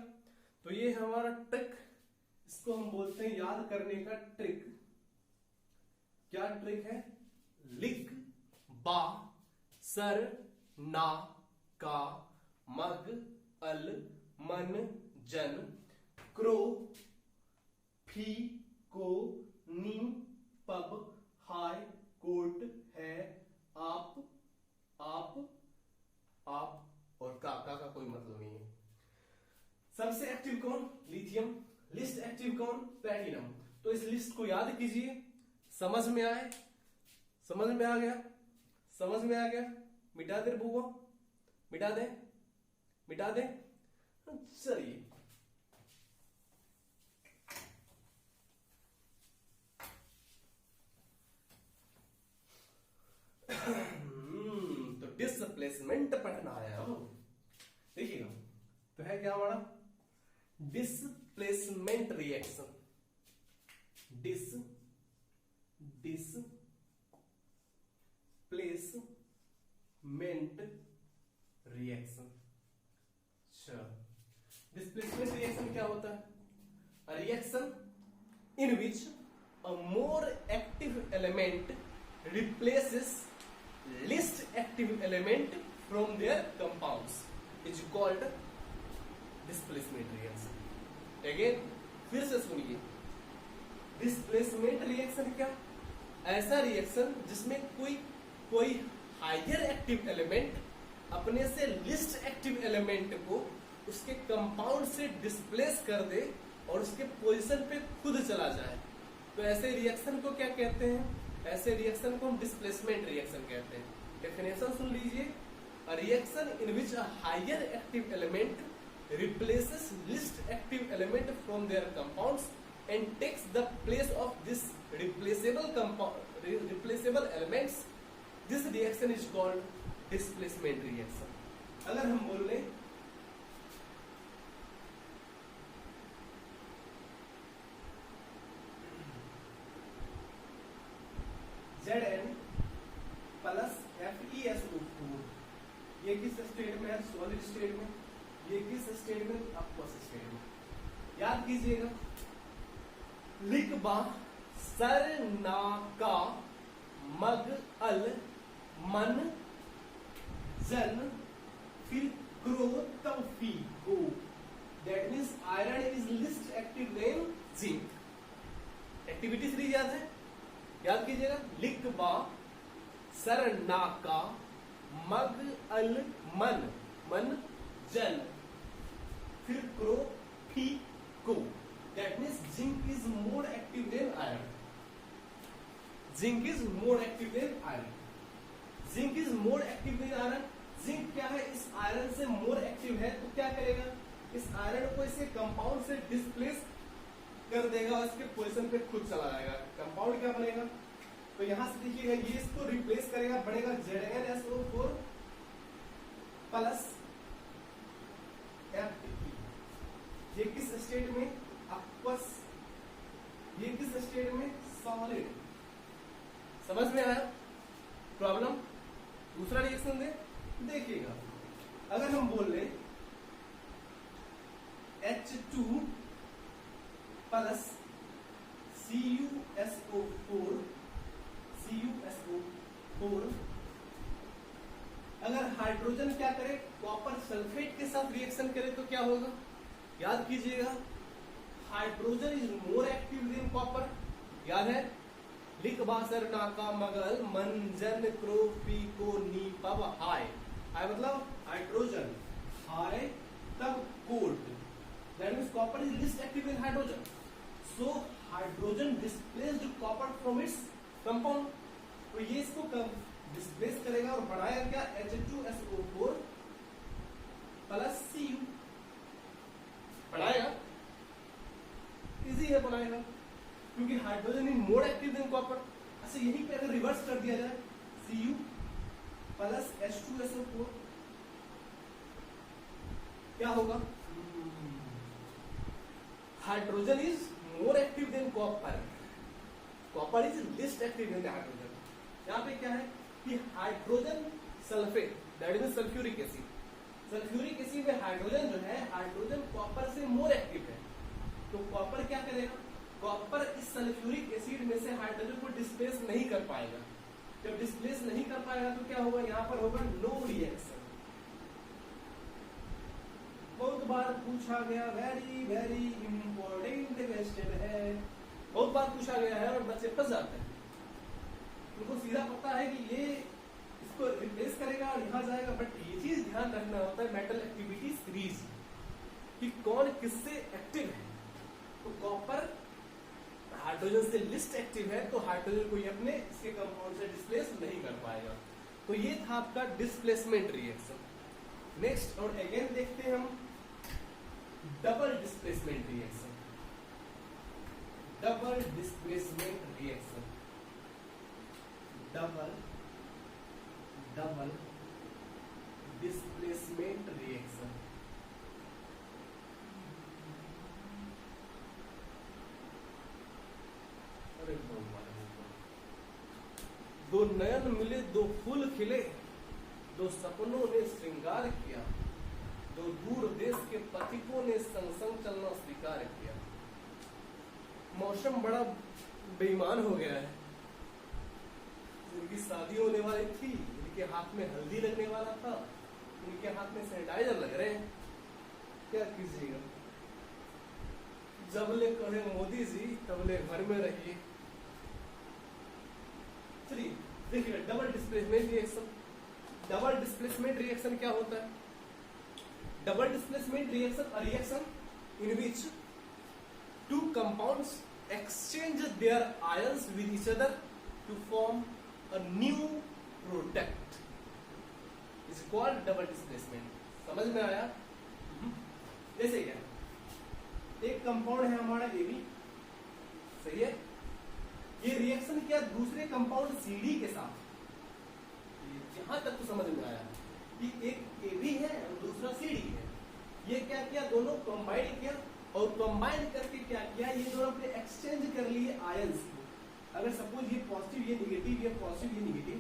तो ये है हमारा ट्रिक, इसको हम बोलते हैं याद करने का ट्रिक। क्या ट्रिक है? लिख बा सर ना का मग अल मन जन क्रो फी को नी पब हाई कोर्ट है आप और का कोई मतलब नहीं है। सबसे एक्टिव कौन? लिथियम। लिस्ट एक्टिव कौन? प्लेटिनम। तो इस लिस्ट को याद कीजिए, समझ में आ गया? समझ में आ गया? मिटा दे बुआ, मिटा दे, मिटा दे। चलिए तो डिस्प्लेसमेंट पढ़ना है। देखिएगा तो है क्या हमारा डिस्प्लेसमेंट रिएक्शन, डिस्प्लेसमेंट रिएक्शन। अच्छा, डिस्प्लेसमेंट रिएक्शन क्या होता है? अ reaction in which a more active element replaces least active element from their compounds is called displacement reaction. Again फिर से सुनिए, डिस्प्लेसमेंट रिएक्शन क्या? ऐसा रिएक्शन जिसमें कोई हायर एक्टिव एलिमेंट अपने से लिस्ट एक्टिव एलिमेंट को उसके कंपाउंड से डिस्प्लेस कर दे और उसके पोजीशन पे खुद चला जाए। तो ऐसे रिएक्शन को क्या कहते हैं? ऐसे रिएक्शन को हम डिस्प्लेसमेंट रिएक्शन कहते हैं। डेफिनेशन सुन लीजिए, a reaction in which a higher active element replaces least active element from their compounds and takes the place of this replaceable elements, this reaction is called displacement reaction. अगर हम बोल लें Zn plus FeSO4, ये किस state में है? Solid state में। ये किस स्टेट में? एक्वस स्टेट में। याद कीजिएगा, लिखबा सर ना का मग अल मन जन फिर क्रो तब फी को, that means iron is least active than zinc. Activity series याद है? याद कीजिएगा, लिखबा सर ना का मग अल मन मन जन फिर क्रो फी को, that means zinc is more active than iron. Zinc is more active than iron. Zinc is more active than iron. Zinc क्या है? इस आयरन से मोर एक्टिव है, तो क्या करेगा? इस आयरन को इसके कंपाउंड से डिस्प्लेस कर देगा और इसके पोजीशन पे खुद चला जाएगा। कंपाउंड क्या बनेगा? तो यहां से देखिएगा, ये इसको रिप्लेस करेगा, बनेगा ZnSO4 प्लस Fe। ये किस स्टेट में? एक्वस। ये किस स्टेट में? सॉलिड। समझ में आया प्रॉब्लम? दूसरा रिएक्शन देखिएगा, अगर हम बोल ले H2 प्लस CuSO4, अगर हाइड्रोजन क्या करे? कॉपर सल्फेट के साथ रिएक्शन करे तो क्या होगा? याद कीजिएगा, hydrogen is more active than copper. याद है? लिख बासर नाका मगल मंजन क्रोपी को नी पब हाय। हाय मतलब हाइड्रोजन, हाय तब cold, that means copper is least active in hydrogen. So hydrogen displaced copper from its compound. तो ये इसको डिस्प्लेस करेगा और बढ़ाएगा क्या? H2SO4 plus Cu। बढ़ाएगा, इजी है बनाएगा, क्योंकि hydrogen is more active than copper. अच्छा, यही पे अगर रिवर्स कर दिया जाए, Cu प्लस H2SO4 क्या होगा? Hydrogen is more active than copper, copper is least active than hydrogen. यहाँ पे क्या है कि hydrogen sulphate, that is sulphuric acid. Sulphuric acid में हाइड्रोजन जो है, हाइड्रोजन कॉपर से मोर एक्टिव है, तो कॉपर क्या करेगा? कॉपर इस सल्फ्यूरिक एसिड में से हाइड्रोजन को डिस्प्लेस नहीं कर पाएगा। जब डिस्प्लेस नहीं कर पाएगा तो क्या होगा? यहाँ पर होगा नो रिएक्शन। बहुत बार पूछा गया, वेरी वेरी इंपॉर्टेंट क्वेश्चन है, बहुत बार पूछा गया है और बच्चे फंस जाते हैं। उनको सीधा पता है कि ये इसको रिप्लेस करेगा और यहाँ जाएगा, बट ये चीज ध्यान रखना होता है मेटल एक्टिविटी सीरीज कि कौन किससे एक्टिव है। तो कॉपर हाइड्रोजन से लिस्ट एक्टिव है, तो हाइड्रोजन को ये अपने इसके कंपाउंड से डिस्प्लेस नहीं कर पाएगा। तो ये था आपका डिस्प्लेसमेंट रिएक्शन। नेक्स्ट और अगेन देखते हैं हम double displacement reaction. Double displacement reaction, double displacement reaction. अरे दो नयन मिले, दो फूल खिले, दो सपनों ने श्रृंगार किया, दो दूर देश के पथिकों ने संग संग चलना स्वीकार किया। मौसम बड़ा बेईमान हो गया है। जिनकी शादी होने वाली थी, जिनके हाथ में हल्दी लगने वाला था, उनके हाथ में सैनिटाइजर लग रहे हैं। क्या कीजिएगा? जबले कहे मोदी जी तबले घर में रहिए। चलिए देखिए double displacement reaction. Double displacement reaction क्या होता है? Double displacement reaction a reaction in which two compounds exchange their ions with each other to form a new product is called double displacement। समझ में आया? जैसे क्या, एक कंपाउंड है हमारा AB, सही है, ये रिएक्शन किया दूसरे कंपाउंड CD के साथ। यहां तक तो समझ में आया कि एक AB है और दूसरा CD है। ये क्या किया, दोनों कंबाइन किया और कंबाइन करके क्या किया, ये दोनों अपने एक्सचेंज कर लिए आयंस को। अगर सपोज ये पॉजिटिव ये निगेटिव, ये पॉजिटिव ये निगेटिव,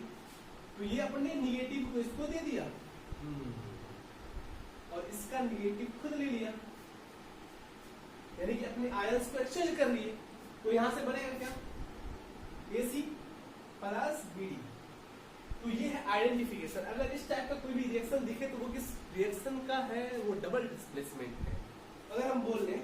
तो ये अपने निगेटिव को इसको दे दिया और इसका निगेटिव खुद ले लिया, यानी कि अपने आयंस को एक्सचेंज कर लिए। तो यहां से बनेगा क्या, AC प्लस BD। तो ये है आइडेंटिफिकेशन। अगर इस टाइप का कोई भी रिएक्शन दिखे तो वो किस रिएक्शन का है, वो डबल डिस्प्लेसमेंट है। अगर हम बोल लें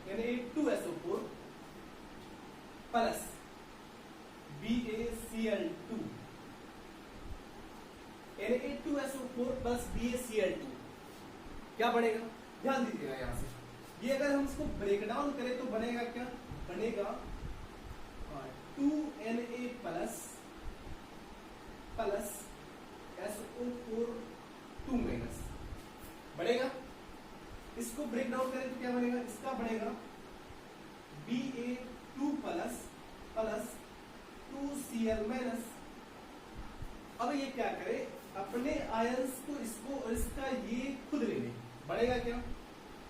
Na2SO4 plus BaCl2, Na2SO4 plus BaCl2 क्या बनेगा? ध्यान दीजिएगा यहां से, ये अगर हम इसको ब्रेक डाउन करें तो बनेगा क्या, बनेगा 2Na प्लस SO4 2 माइनस बनेगा। इसको ब्रेक डाउन करें तो क्या बनेगा, इसका बनेगा Ba2 प्लस 2Cl माइनस। अब ये क्या करे, अपने आयंस को इसको और इसका ये खुद ले ले, बनेगा क्या,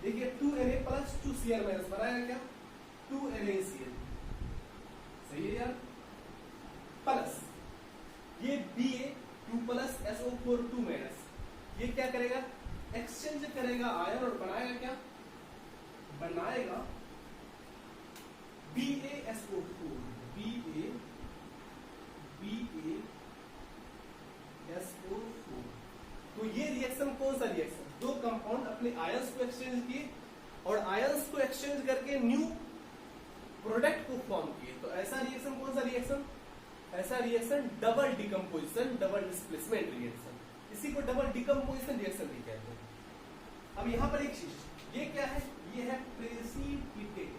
देखिए 2Na प्लस 2Cl माइनस बनाएगा क्या, 2NaCl, सही है यार। प्लस ये Ba2 प्लस SO4 2 माइनस, ये क्या करेगा, एक्सचेंज करेगा आयन और बनाएगा क्या, बनाएगा BaSO4 BaSO4। तो ये रिएक्शन कौन सा रिएक्शन, दो कंपाउंड अपने आयंस को एक्सचेंज किए और आयंस को एक्सचेंज करके न्यू प्रोडक्ट को फॉर्म किए। तो ऐसा रिएक्शन कौन सा रिएक्शन, ऐसा reaction double decomposition, double displacement reaction, इसी को डबल डिकम्पोजिशन रिएक्शन भी कहते हैं। अब यहां पर एक चीज, ये क्या है, ये है प्रेसिपिटेट।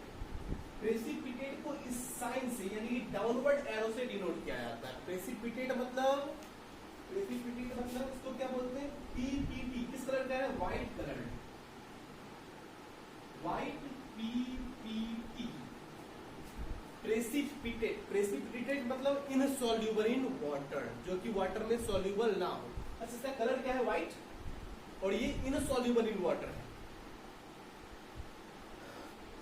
प्रेसिपिटेट को इस साइन से यानी डाउनवर्ड एरो से डिनोट किया जाता है। प्रेसिपिटेट मतलब इसको क्या बोलते हैं, PPT। किस कलर का है, white colour, white PPT। Precipitate मतलब इनसॉल्युबल इन वाटर, जो कि वाटर में सॉल्युबल ना हो। अच्छा, इसका कलर क्या है, व्हाइट, और ये इनसॉल्युबल इन वाटर है।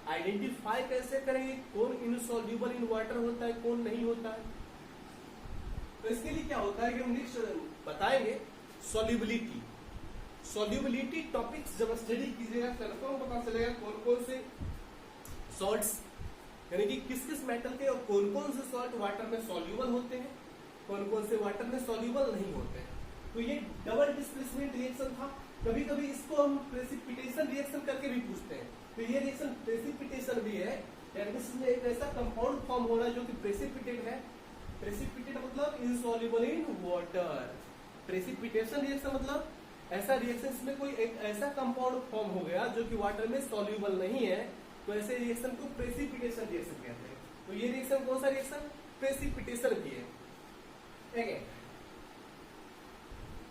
आइडेंटिफाई कैसे करेंगे, कौन इनसॉल्युबल इन वाटर होता है, कौन नहीं होता है? तो इसके लिए क्या होता है कि हम नेक्स्ट बताएंगे सॉल्युबिलिटी। सॉल्युबिलिटी टॉपिक्स जब स्टडी कीजिएगा कंफर्म पता चलेगा कौन कौन से सॉल्ट्स, यानी कि किस किस मेटल के और कौन कौन से सॉल्ट वाटर में सॉल्युबल होते हैं, कौन कौन से वाटर में सॉल्युबल नहीं होते हैं। तो ये डबल डिस्प्लेसमेंट रिएक्शन था। कभी कभी इसको हम प्रेसिपिटेशन रिएक्शन करके भी पूछते हैं। तो ये रिएक्शन प्रेसिपिटेशन भी है, यानी इसमें एक ऐसा कंपाउंड फॉर्म हो रहा है जो कि प्रेसिपिटेट है। प्रेसिपिटेट मतलब insoluble in water. Precipitation reaction मतलब ऐसा रिएक्शन इसमें कोई एक ऐसा कंपाउंड फॉर्म हो गया जो कि वाटर में सॉल्युबल नहीं है, तो ऐसे रिएक्शन को प्रेसिपिटेशन रिएक्शन कहते हैं। तो ये रिएक्शन कौन सा रिएक्शन? प्रेसिपिटेशन भी है।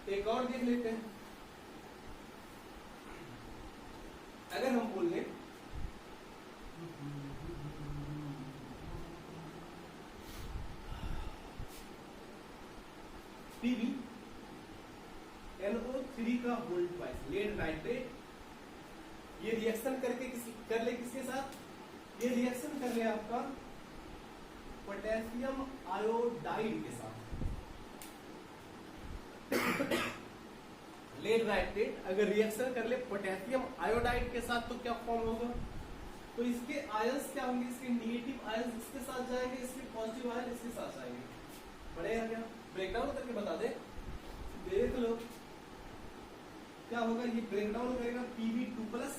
एक और देख लेते हैं। अगर हम बोल लें पीबी NO3 का होल ट्वाइस लेड नाइट्रेट, ये रिएक्शन करके कर ले किसके साथ? ये रिएक्शन कर ले आपका पोटेशियम आयोडाइड के साथ। लेड नाइट्रेट अगर रिएक्शन कर ले पोटेशियम आयोडाइड के साथ तो क्या फॉर्म होगा? तो इसके आयंस क्या होंगे? इसके निगेटिव आयंस इसके साथ जाएंगे, इसके पॉजिटिव आयंस इसके साथ जाएंगे। बढ़ेगा क्या? ब्रेकडाउन करके बता दे, देख लो क्या होगा। ये ब्रेकडाउन करेगा Pb2 प्लस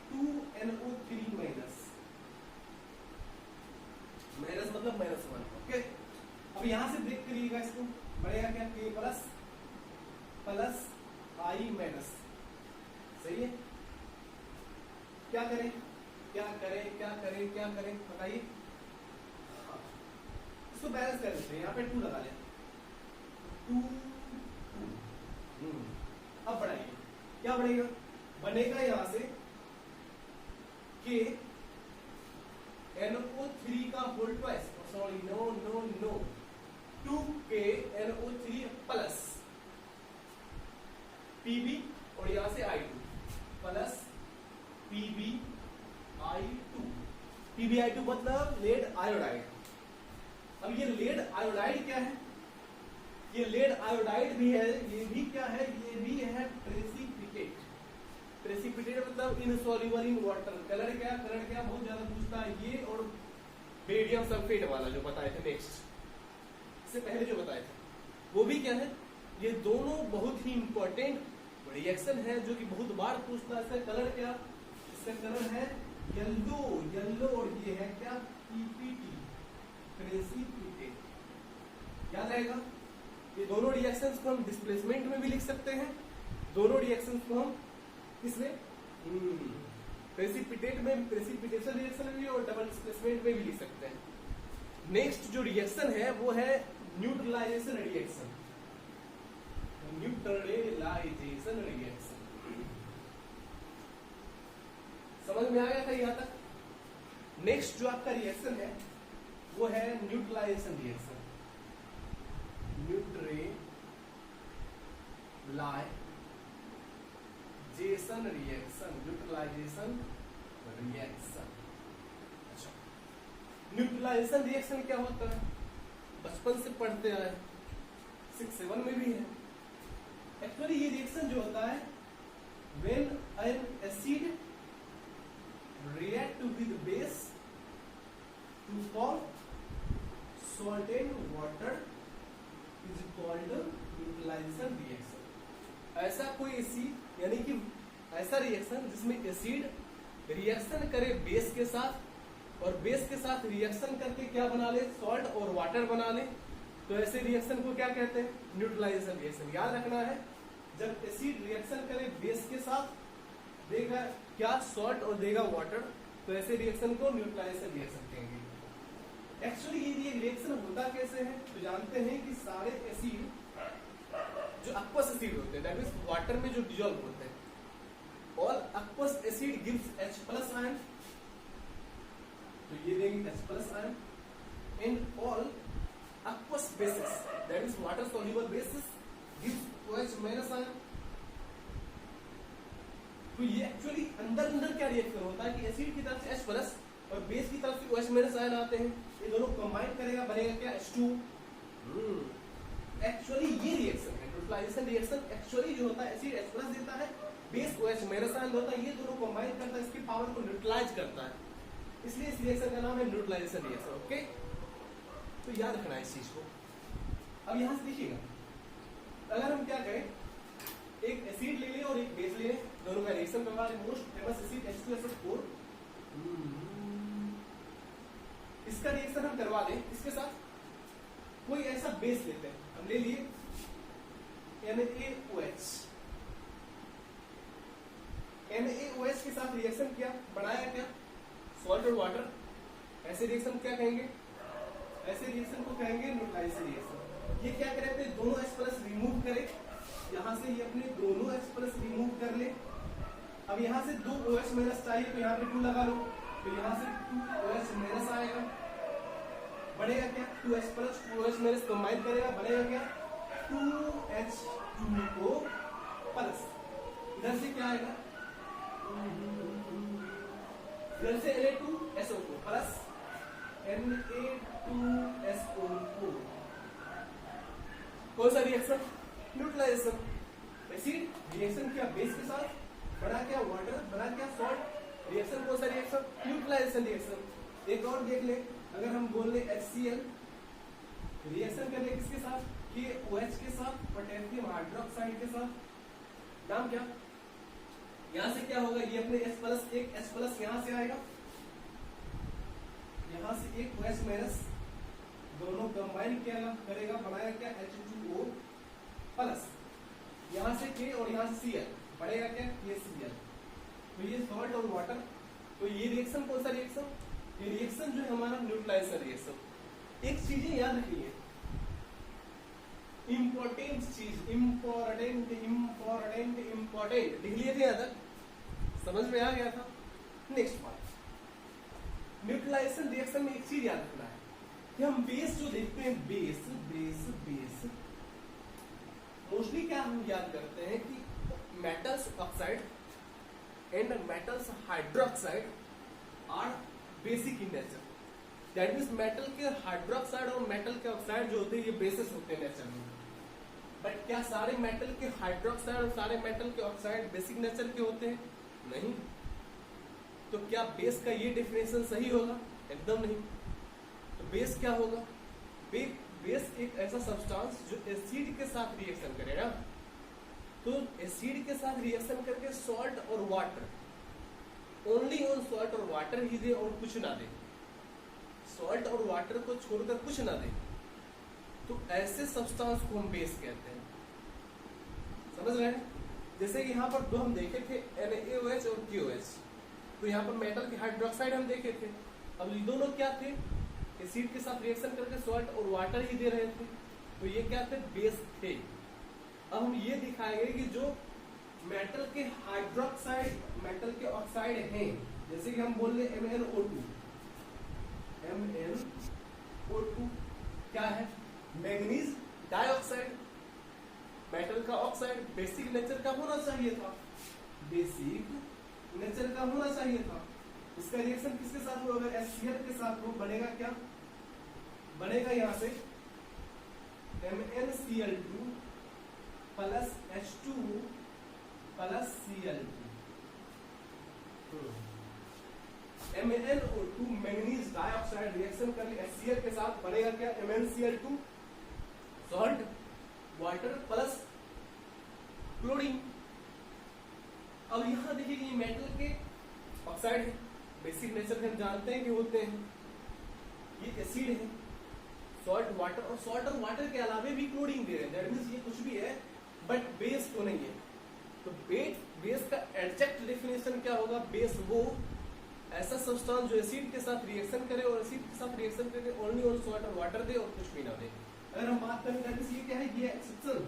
2NO3 माइनस मतलब -1। ओके, अब यहां से ब्रेक करिएगा इसको, बढ़ेगा क्या? K plus I minus. सही है? क्या करें बताइए। इसको बैलेंस कर लेते हैं, यहाँ पे 2 लगा लें। 2 अब बढ़ाइए, क्या बढ़ेगा? बनेगा यहां से K NO3 का whole twice, sorry no 2K NO3 plus Pb और यहां से I2 प्लस PbI2 मतलब लेड आयोडाइड। अब ये लेड आयोडाइड क्या है? ये लेड आयोडाइड भी है, ये भी क्या है? ये भी है प्रेसिपिटेट। प्रेसिपिटेट मतलब इनसॉल्युबल इन वाटर। कलर क्या बहुत ज्यादा पूछता है ये, और बेरियम सल्फेट वाला जो बताए थे नेक्स्ट, इससे पहले जो बताए थे वो भी क्या है? ये दोनों बहुत ही इंपॉर्टेंट रिएक्शन है जो कि बहुत बार पूछता है। इसका कलर क्या? इसका कलर है येलो, और ये है क्या? PPT, precipitate. याद रहेगा? ये दोनों रिएक्शंस को हम डिस्प्लेसमेंट में भी लिख सकते हैं, दोनों रिएक्शंस को हम किसमें? प्रेसिपिटेट में, प्रेसिपिटेशन रिएक्शन में भी, और डबल डिस्प्लेसमेंट में भी लिख सकते हैं। नेक्स्ट जो रिएक्शन है वो है न्यूट्रलाइजेशन रिएक्शन। न्यूट्रलाइजेशन रिएक्शन समझ में आ गया था यहां तक? नेक्स्ट जो आपका रिएक्शन है वो है न्यूट्रलाइजेशन रिएक्शन। Neutralisation reaction. अच्छा, न्यूट्रलाइजेशन रिएक्शन क्या होता है? बचपन से पढ़ते आए, 6-7 में भी है। एक्चुअली ये रिएक्शन जो होता है when an acid react with base to form salt and water is called neutralisation reaction. ऐसा कोई एसिड, यानी कि ऐसा रिएक्शन जिसमें एसिड रिएक्शन करे बेस के साथ, और बेस के साथ रिएक्शन करके क्या बना ले? सॉल्ट और वाटर बना ले। तो ऐसे रिएक्शन को क्या कहते हैं? Neutralisation reaction. याद रखना है, जब एसिड रिएक्शन करे बेस के साथ, देगा क्या? सॉल्ट और देगा वाटर, तो ऐसे रिएक्शन को न्यूट्रलाइजेशन रिएक्शन कहेंगे। एक्चुअली ये रिएक्शन होता कैसे है? तो जानते हैं कि सारे एसिड जो aqueous एसिड होते हैं, दैट मींस वाटर में जो डिसॉल्व होते हैं, all aqueous acid gives H+ ion, तो ये देंगे H+ ion, and all aqueous bases, that means water soluble bases gives OH- ion. तो ये एक्चुअली अंदर क्या रिएक्शन होता है कि एसिड की तरफ से H+ और बेस की तरफ से OH- आयन आते हैं, ये दोनों कंबाइन करेगा, बनेगा क्या? H2। एक्चुअली ये रिएक्शन है न्यूट्रलाइजेशन रिएक्शन। एक्चुअली जो होता है एसिड H+ देता है, बेस OH- आयन होता है, ये दोनों कंबाइन करता है, इसकी पावर को न्यूट्रलाइज करता है, इसलिए इस रिएक्शन का नाम है न्यूट्रलाइजेशन रिएक्शन। ओके, तो याद रखना है इस चीज को। अब यहां से देखिएगा, अगर हम क्या करें, एक एसिड ले लें और एक बेस ले लें, दोनों का रिएक्शन करवा लें। मोस्ट फेमस एसिड H2SO4, इसका रिएक्शन हम करवा दें, इसके साथ कोई ऐसा बेस लेते हैं, हम ले लिए NaOH। NaOH के साथ रिएक्शन किया सॉल्ट और वाटर, ऐसे रिएक्शन क्या कहेंगे, ऐसे रिएक्शन को कहेंगे न्यूट्रलाइजेशन रिएक्शन। ये क्या करे, अपने दोनों H+ रिमूव करे, यहाँ से ये अपने दोनों H+ रिमूव कर ले। अब यहाँ से 2 OH- चाहिए तो यहाँ पे 2 लगा लो, तो यहाँ से 2 OH- आएगा, बढ़ेगा क्या 2H+, 2 OH- कंबाइन करेगा, बढ़ेगा क्या 2H2O प्लस, इधर से क्या आएगा, इधर से Na2SO4 प्लस Na2SO4, कौन सा रिएक्शन, न्यूट्रलाइजेशन। एसिड रिएक्शन किया बेस के साथ, बना क्या वाटर, बना क्या सॉल्ट, रिएक्शन कौन सा रिएक्शन, न्यूट्रलाइजेशन रिएक्शन। एक और देख ले, अगर हम बोल ले HCl रिएक्शन कर ले किसके साथ, KOH के साथ, पोटेशियम हाइड्रोक्साइड के साथ, नाम क्या, यहां से क्या होगा, ये अपने H+, एक H+ यहां से आएगा, यहां से एक OH-, दोनों कंबाइन करेगा, बनाएगा क्या H2O प्लस, यहां से K और यहां से Cl, बढ़ेगा क्या KCl, तो ये सॉल्ट और वाटर। तो ये रिएक्शन कौन सा रिएक्शन, ये रिएक्शन जो है हमारा न्यूट्रलाइजेशन रिएक्शन। एक चीजें याद रखिए, इंपॉर्टेंट चीज, इंपॉर्टेंट इंपॉर्टेंट इंपॉर्टेंट लिख लिए थे, यहाँ तक समझ में आ गया था। नेक्स्ट पार्ट, न्यूट्रलाइजेशन रिएक्शन में एक चीज याद रखना है कि हम बेस जो देखते हैं, बेस बेस बेस मोस्टली क्या हम याद करते हैं कि metals oxide and metals hydroxide are basic in nature. That means metal के हाइड्रोक्साइड और मेटल के ऑक्साइड जो होते हैं ये बेसिस होते हैं नेचर में। बट क्या सारे मेटल के हाइड्रोक्साइड और सारे मेटल के ऑक्साइड बेसिक नेचर के होते हैं? नहीं। तो क्या बेस का ये डेफिनेशन सही होगा? एकदम नहीं। तो बेस क्या होगा? बेस एक ऐसा सब्सटेंस जो एसिड के साथ रिएक्शन करेगा। तो एसिड के साथ रिएक्शन करके सॉल्ट और वाटर, ओनली ऑन सॉल्ट और वाटर ही दे और कुछ ना दे, सॉल्ट और वाटर को छोड़कर कुछ ना दे, तो ऐसे सब्सटेंस को हम बेस कहते हैं। समझ रहे हैं? जैसे यहाँ पर दो हम देखे थे NaOH और KOH, तो यहाँ पर मेटल के हाइड्रोक्साइड हम देखे थे। अब ये दोनों क्या थे? एसिड के साथ रिएक्शन करके सॉल्ट और वाटर ही दे रहे थे, तो ये क्या थे? बेस थे। अब हम ये दिखाएंगे कि जो मेटल के हाइड्रोक्साइड, मेटल के ऑक्साइड हैं, जैसे कि हम बोल रहे MnO2, MnO2 क्या है? मैंगनीज डाइऑक्साइड, मेटल का ऑक्साइड, बेसिक नेचर का होना चाहिए था, बेसिक नेचर का होना चाहिए था। इसका रिएक्शन किसके साथ हो? अगर HCl के साथ हो, बनेगा क्या? बनेगा यहां से MnCl2 plus H2O plus Cl2। MnO2 manganese dioxide reaction कर ले HCl के साथ, बनेगा क्या? MnCl2 salt, water plus chlorine. अब यहां देखिए ये मेटल के ऑक्साइड है, बेसिक नेचर हम जानते हैं कि होते हैं, ये एसिड है, सॉल्ट वाटर, और सॉल्ट और वाटर के अलावा भी क्लोरीन दे रहे हैं। दैट मींस ये कुछ भी है बट बेस तो नहीं है। तो बेस का एग्जैक्ट डेफिनेशन क्या होगा? बेस वो ऐसा सब्सटेंस जो एसिड के साथ रिएक्शन करे और एसिड के साथ रिएक्शन करके ओनली ऑन सॉल्ट और वाटर दे और कुछ भी ना दे। अगर हम बात करें दैट मींस ये क्या है? ये एक्सेप्शन,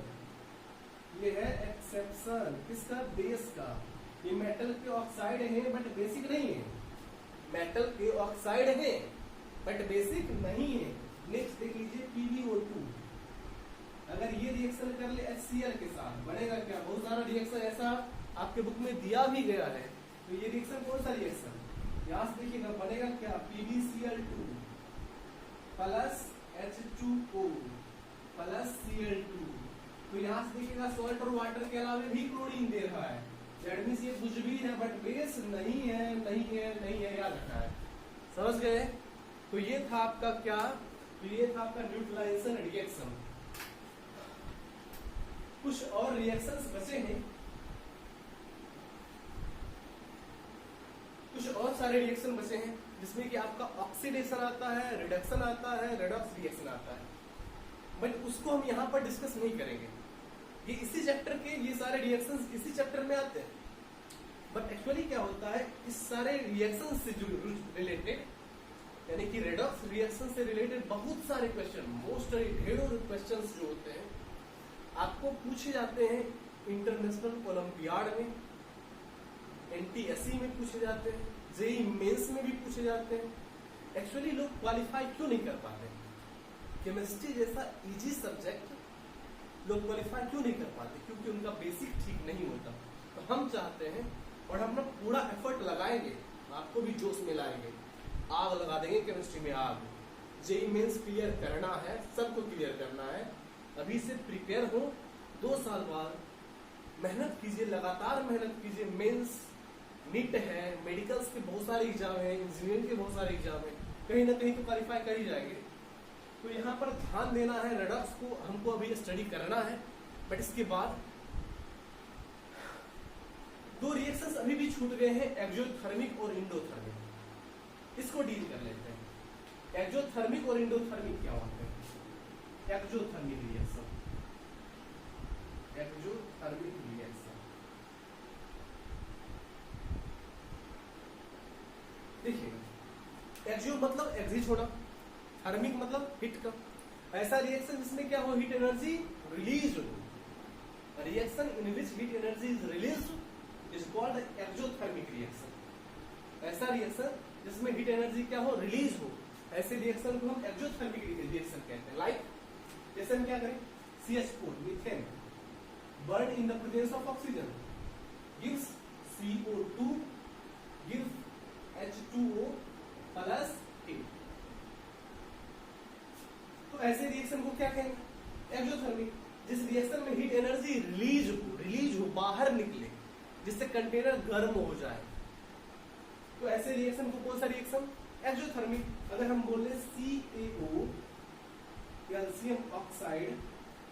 ये है एक्सेप्शन किसका? बेस का। ये मेटल के ऑक्साइड है बट बेसिक नहीं है, मेटल के ऑक्साइड है बट बेसिक नहीं है। नेक्स्ट देख लीजिए PbO2, अगर ये रिएक्शन कर ले HCl के साथ, बनेगा क्या? बहुत सारा रिएक्शन ऐसा आपके बुक में दिया भी गया है। तो ये रिएक्शन कौन सा रिएक्शन? यहां से देखिएगा, बनेगा क्या? PbCl2 plus H2O plus Cl2। तो यहां से देखिएगा सॉल्ट और वाटर के अलावा भी क्लोरीन दे रहा है। दैट मींस ये कुछ भी है बट बेस नहीं है, नहीं है, नहीं है, याद रखना है। समझ गए? तो ये था आपका क्या? तो ये था आपका न्यूट्रलाइजेशन रिएक्शन। कुछ और रिएक्शंस बचे हैं, कुछ और सारे रिएक्शन बचे हैं जिसमें कि आपका ऑक्सीडेशन आता है, रिडक्शन आता है, रेडॉक्स रिएक्शन आता है, बट उसको हम यहाँ पर डिस्कस नहीं करेंगे। ये इसी चैप्टर के ये सारे रिएक्शंस इसी चैप्टर में आते हैं। बट एक्चुअली क्या होता है, इस सारे रिएक्शन से जो रिलेटेड, यानी कि रेडॉक्स रिएक्शन से रिलेटेड बहुत सारे क्वेश्चन, मोस्टली ढेरों क्वेश्चन जो होते हैं आपको पूछे जाते हैं इंटरनेशनल ओलंपियाड में, NTSE में पूछे जाते हैं, जेईई मेंस में भी पूछे जाते हैं। एक्चुअली लोग क्वालिफाई क्यों नहीं कर पाते? केमिस्ट्री जैसा इजी सब्जेक्ट लोग क्वालिफाई क्यों नहीं कर पाते? क्योंकि उनका बेसिक ठीक नहीं होता। तो हम चाहते हैं और हम लोग पूरा एफर्ट लगाएंगे, आपको भी जोश में लाएंगे, आग लगा देंगे केमिस्ट्री में आग। जेईई मेंस क्लियर करना है, सबको क्लियर करना है, अभी से प्रिपेयर हो, 2 साल बाद मेहनत कीजिए, लगातार मेहनत कीजिए। मेंस, नीट है, मेडिकल्स के बहुत सारे एग्जाम है, इंजीनियरिंग के बहुत सारे एग्जाम है, कहीं ना कहीं तो क्वालिफाई कर ही जाएंगे। तो यहाँ पर ध्यान देना है, रेडॉक्स को हमको अभी स्टडी करना है। बट इसके बाद 2 रिएक्शंस अभी भी छूट गए हैं, एक्सोथर्मिक और इंडोथर्मिक। इसको डील कर लेते हैं। एक्सोथर्मिक और इंडोथर्मिक क्या होते हैं? एक्सोथर्मिक रिएक्शन, एक्सोथर्मिक रिएक्शन देखिए, एक्सो मतलब एग्जिट होना, थर्मिक मतलब हीट का। ऐसा रिएक्शन जिसमें क्या हो, हीट एनर्जी रिलीज हो। Reaction in which heat energy is release is called exothermic reaction. ऐसा रिएक्शन जिसमें हीट एनर्जी क्या हो, रिलीज हो, ऐसे रिएक्शन को हम एक्सोथर्मिक रिएक्शन कहते हैं। लाइक जैसे हम क्या करें, CH4 methane burn in the presence of oxygen gives CO2 gives H2O plus heat. तो ऐसे रिएक्शन को क्या कहेंगे, एक्सोथर्मिक। जिस रिएक्शन में हीट एनर्जी रिलीज हो, बाहर निकले, जिससे कंटेनर गर्म हो जाए, तो ऐसे रिएक्शन को कौन सा रिएक्शन, एक्सोथर्मिक। अगर हम बोले CaO कैल्शियम ऑक्साइड,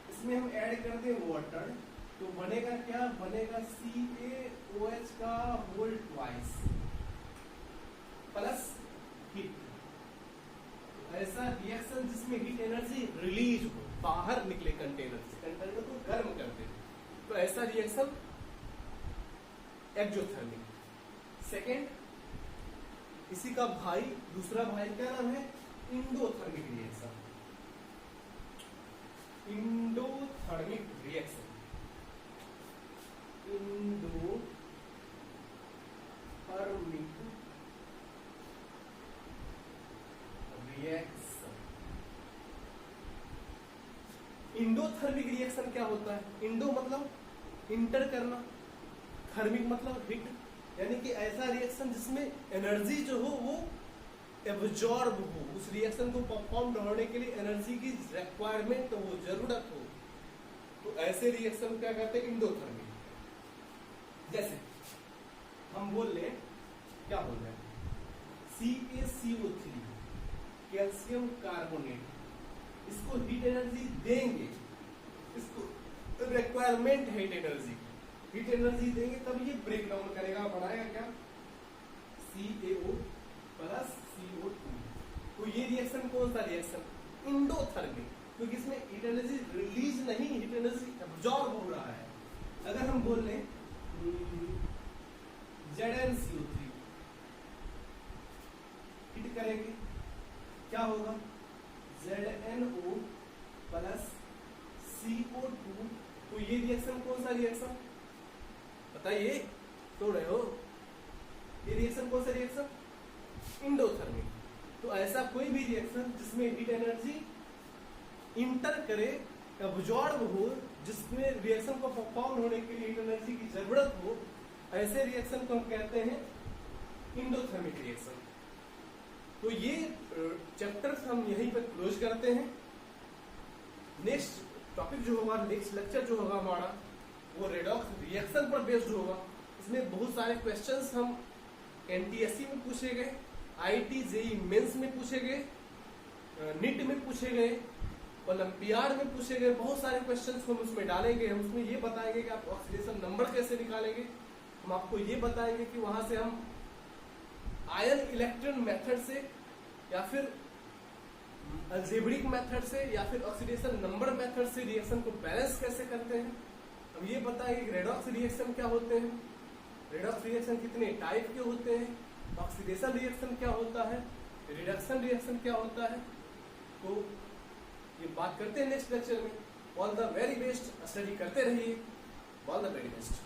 इसमें हम ऐड कर दें वाटर, तो बनेगा क्या, बनेगा CaOH का होल ट्वाइस प्लस हीट। ऐसा रिएक्शन जिसमें हीट एनर्जी रिलीज हो, बाहर निकले कंटेनर से, कंटेनर को गर्म कर दे, तो ऐसा रिएक्शन एक्सोथर्मिक। सेकेंड, इसी का भाई, दूसरा भाई क्या नाम है, endothermic reaction. Endothermic reaction, endothermic reaction. Endothermic reaction क्या होता है? इंडो मतलब इंटर करना, थर्मिक मतलब हीट, यानी कि ऐसा रिएक्शन जिसमें एनर्जी जो हो वो एब्जॉर्ब हो, उस रिएक्शन को परफॉर्म होने के लिए एनर्जी की रिक्वायरमेंट हो, जरूरत हो, तो ऐसे रिएक्शन क्या कहते हैं, इंडोथर्मिक। जैसे हम बोल लें, क्या बोल रहे हैं, CaCO3 कैल्शियम कार्बोनेट, इसको हीट एनर्जी देंगे, इसको रिक्वायरमेंट है हीट एनर्जी, हीट एनर्जी देंगे तब ये ब्रेक डाउन करेगा, बढ़ाएगा क्या, CaO प्लस CO2। तो ये रिएक्शन कौन सा रिएक्शन, इंडोथर्मिक, क्योंकि इसमें हीट एनर्जी रिलीज नहीं, हीट एनर्जी एब्जॉर्ब हो रहा है। अगर हम बोल लें ZnCO3 हिट करेंगे, क्या होगा, ZnO प्लस CO2। तो ये रिएक्शन कौन सा रिएक्शन बताइए, तो रहे हो, ये रिएक्शन कौन सा रिएक्शन, इंडोथर्मिक। तो ऐसा कोई भी रिएक्शन जिसमें हीट एनर्जी इंटर करे, एब्जॉर्ब हो, जिसमें रिएक्शन को परफॉर्म होने के लिए हीट एनर्जी की जरूरत हो, ऐसे रिएक्शन को हम कहते हैं इंडोथर्मिक रिएक्शन। तो ये चैप्टर्स हम यहीं पर क्लोज करते हैं। नेक्स्ट टॉपिक जो होगा, नेक्स्ट लेक्चर जो होगा हमारा, वो रेडॉक्स रिएक्शन पर बेस्ड होगा। इसमें बहुत सारे क्वेश्चंस हम NTSE में पूछे गए, IIT JEE मेंस में पूछे गए, नीट में पूछे गए, ओलंपियाड में पूछे गए, बहुत सारे क्वेश्चंस को हम उसमें डालेंगे। हम उसमें ये बताएंगे कि आप ऑक्सीडेशन नंबर कैसे निकालेंगे, हम आपको ये बताएंगे कि वहां से हम आयन इलेक्ट्रॉन मेथड से या फिर अलजेब्रिक मेथड से या फिर ऑक्सीडेशन नंबर मेथड से रिएक्शन को बैलेंस कैसे करते हैं। हम ये बताएंगे कि रेडॉक्स रिएक्शन क्या होते हैं, रेडॉक्स रिएक्शन कितने टाइप के होते हैं, ऑक्सीडेशन रिएक्शन क्या होता है, रिडक्शन रिएक्शन क्या होता है, तो ये बात करते हैं नेक्स्ट लेक्चर में। All the very best, study करते रहिए, ऑल द वेरी बेस्ट।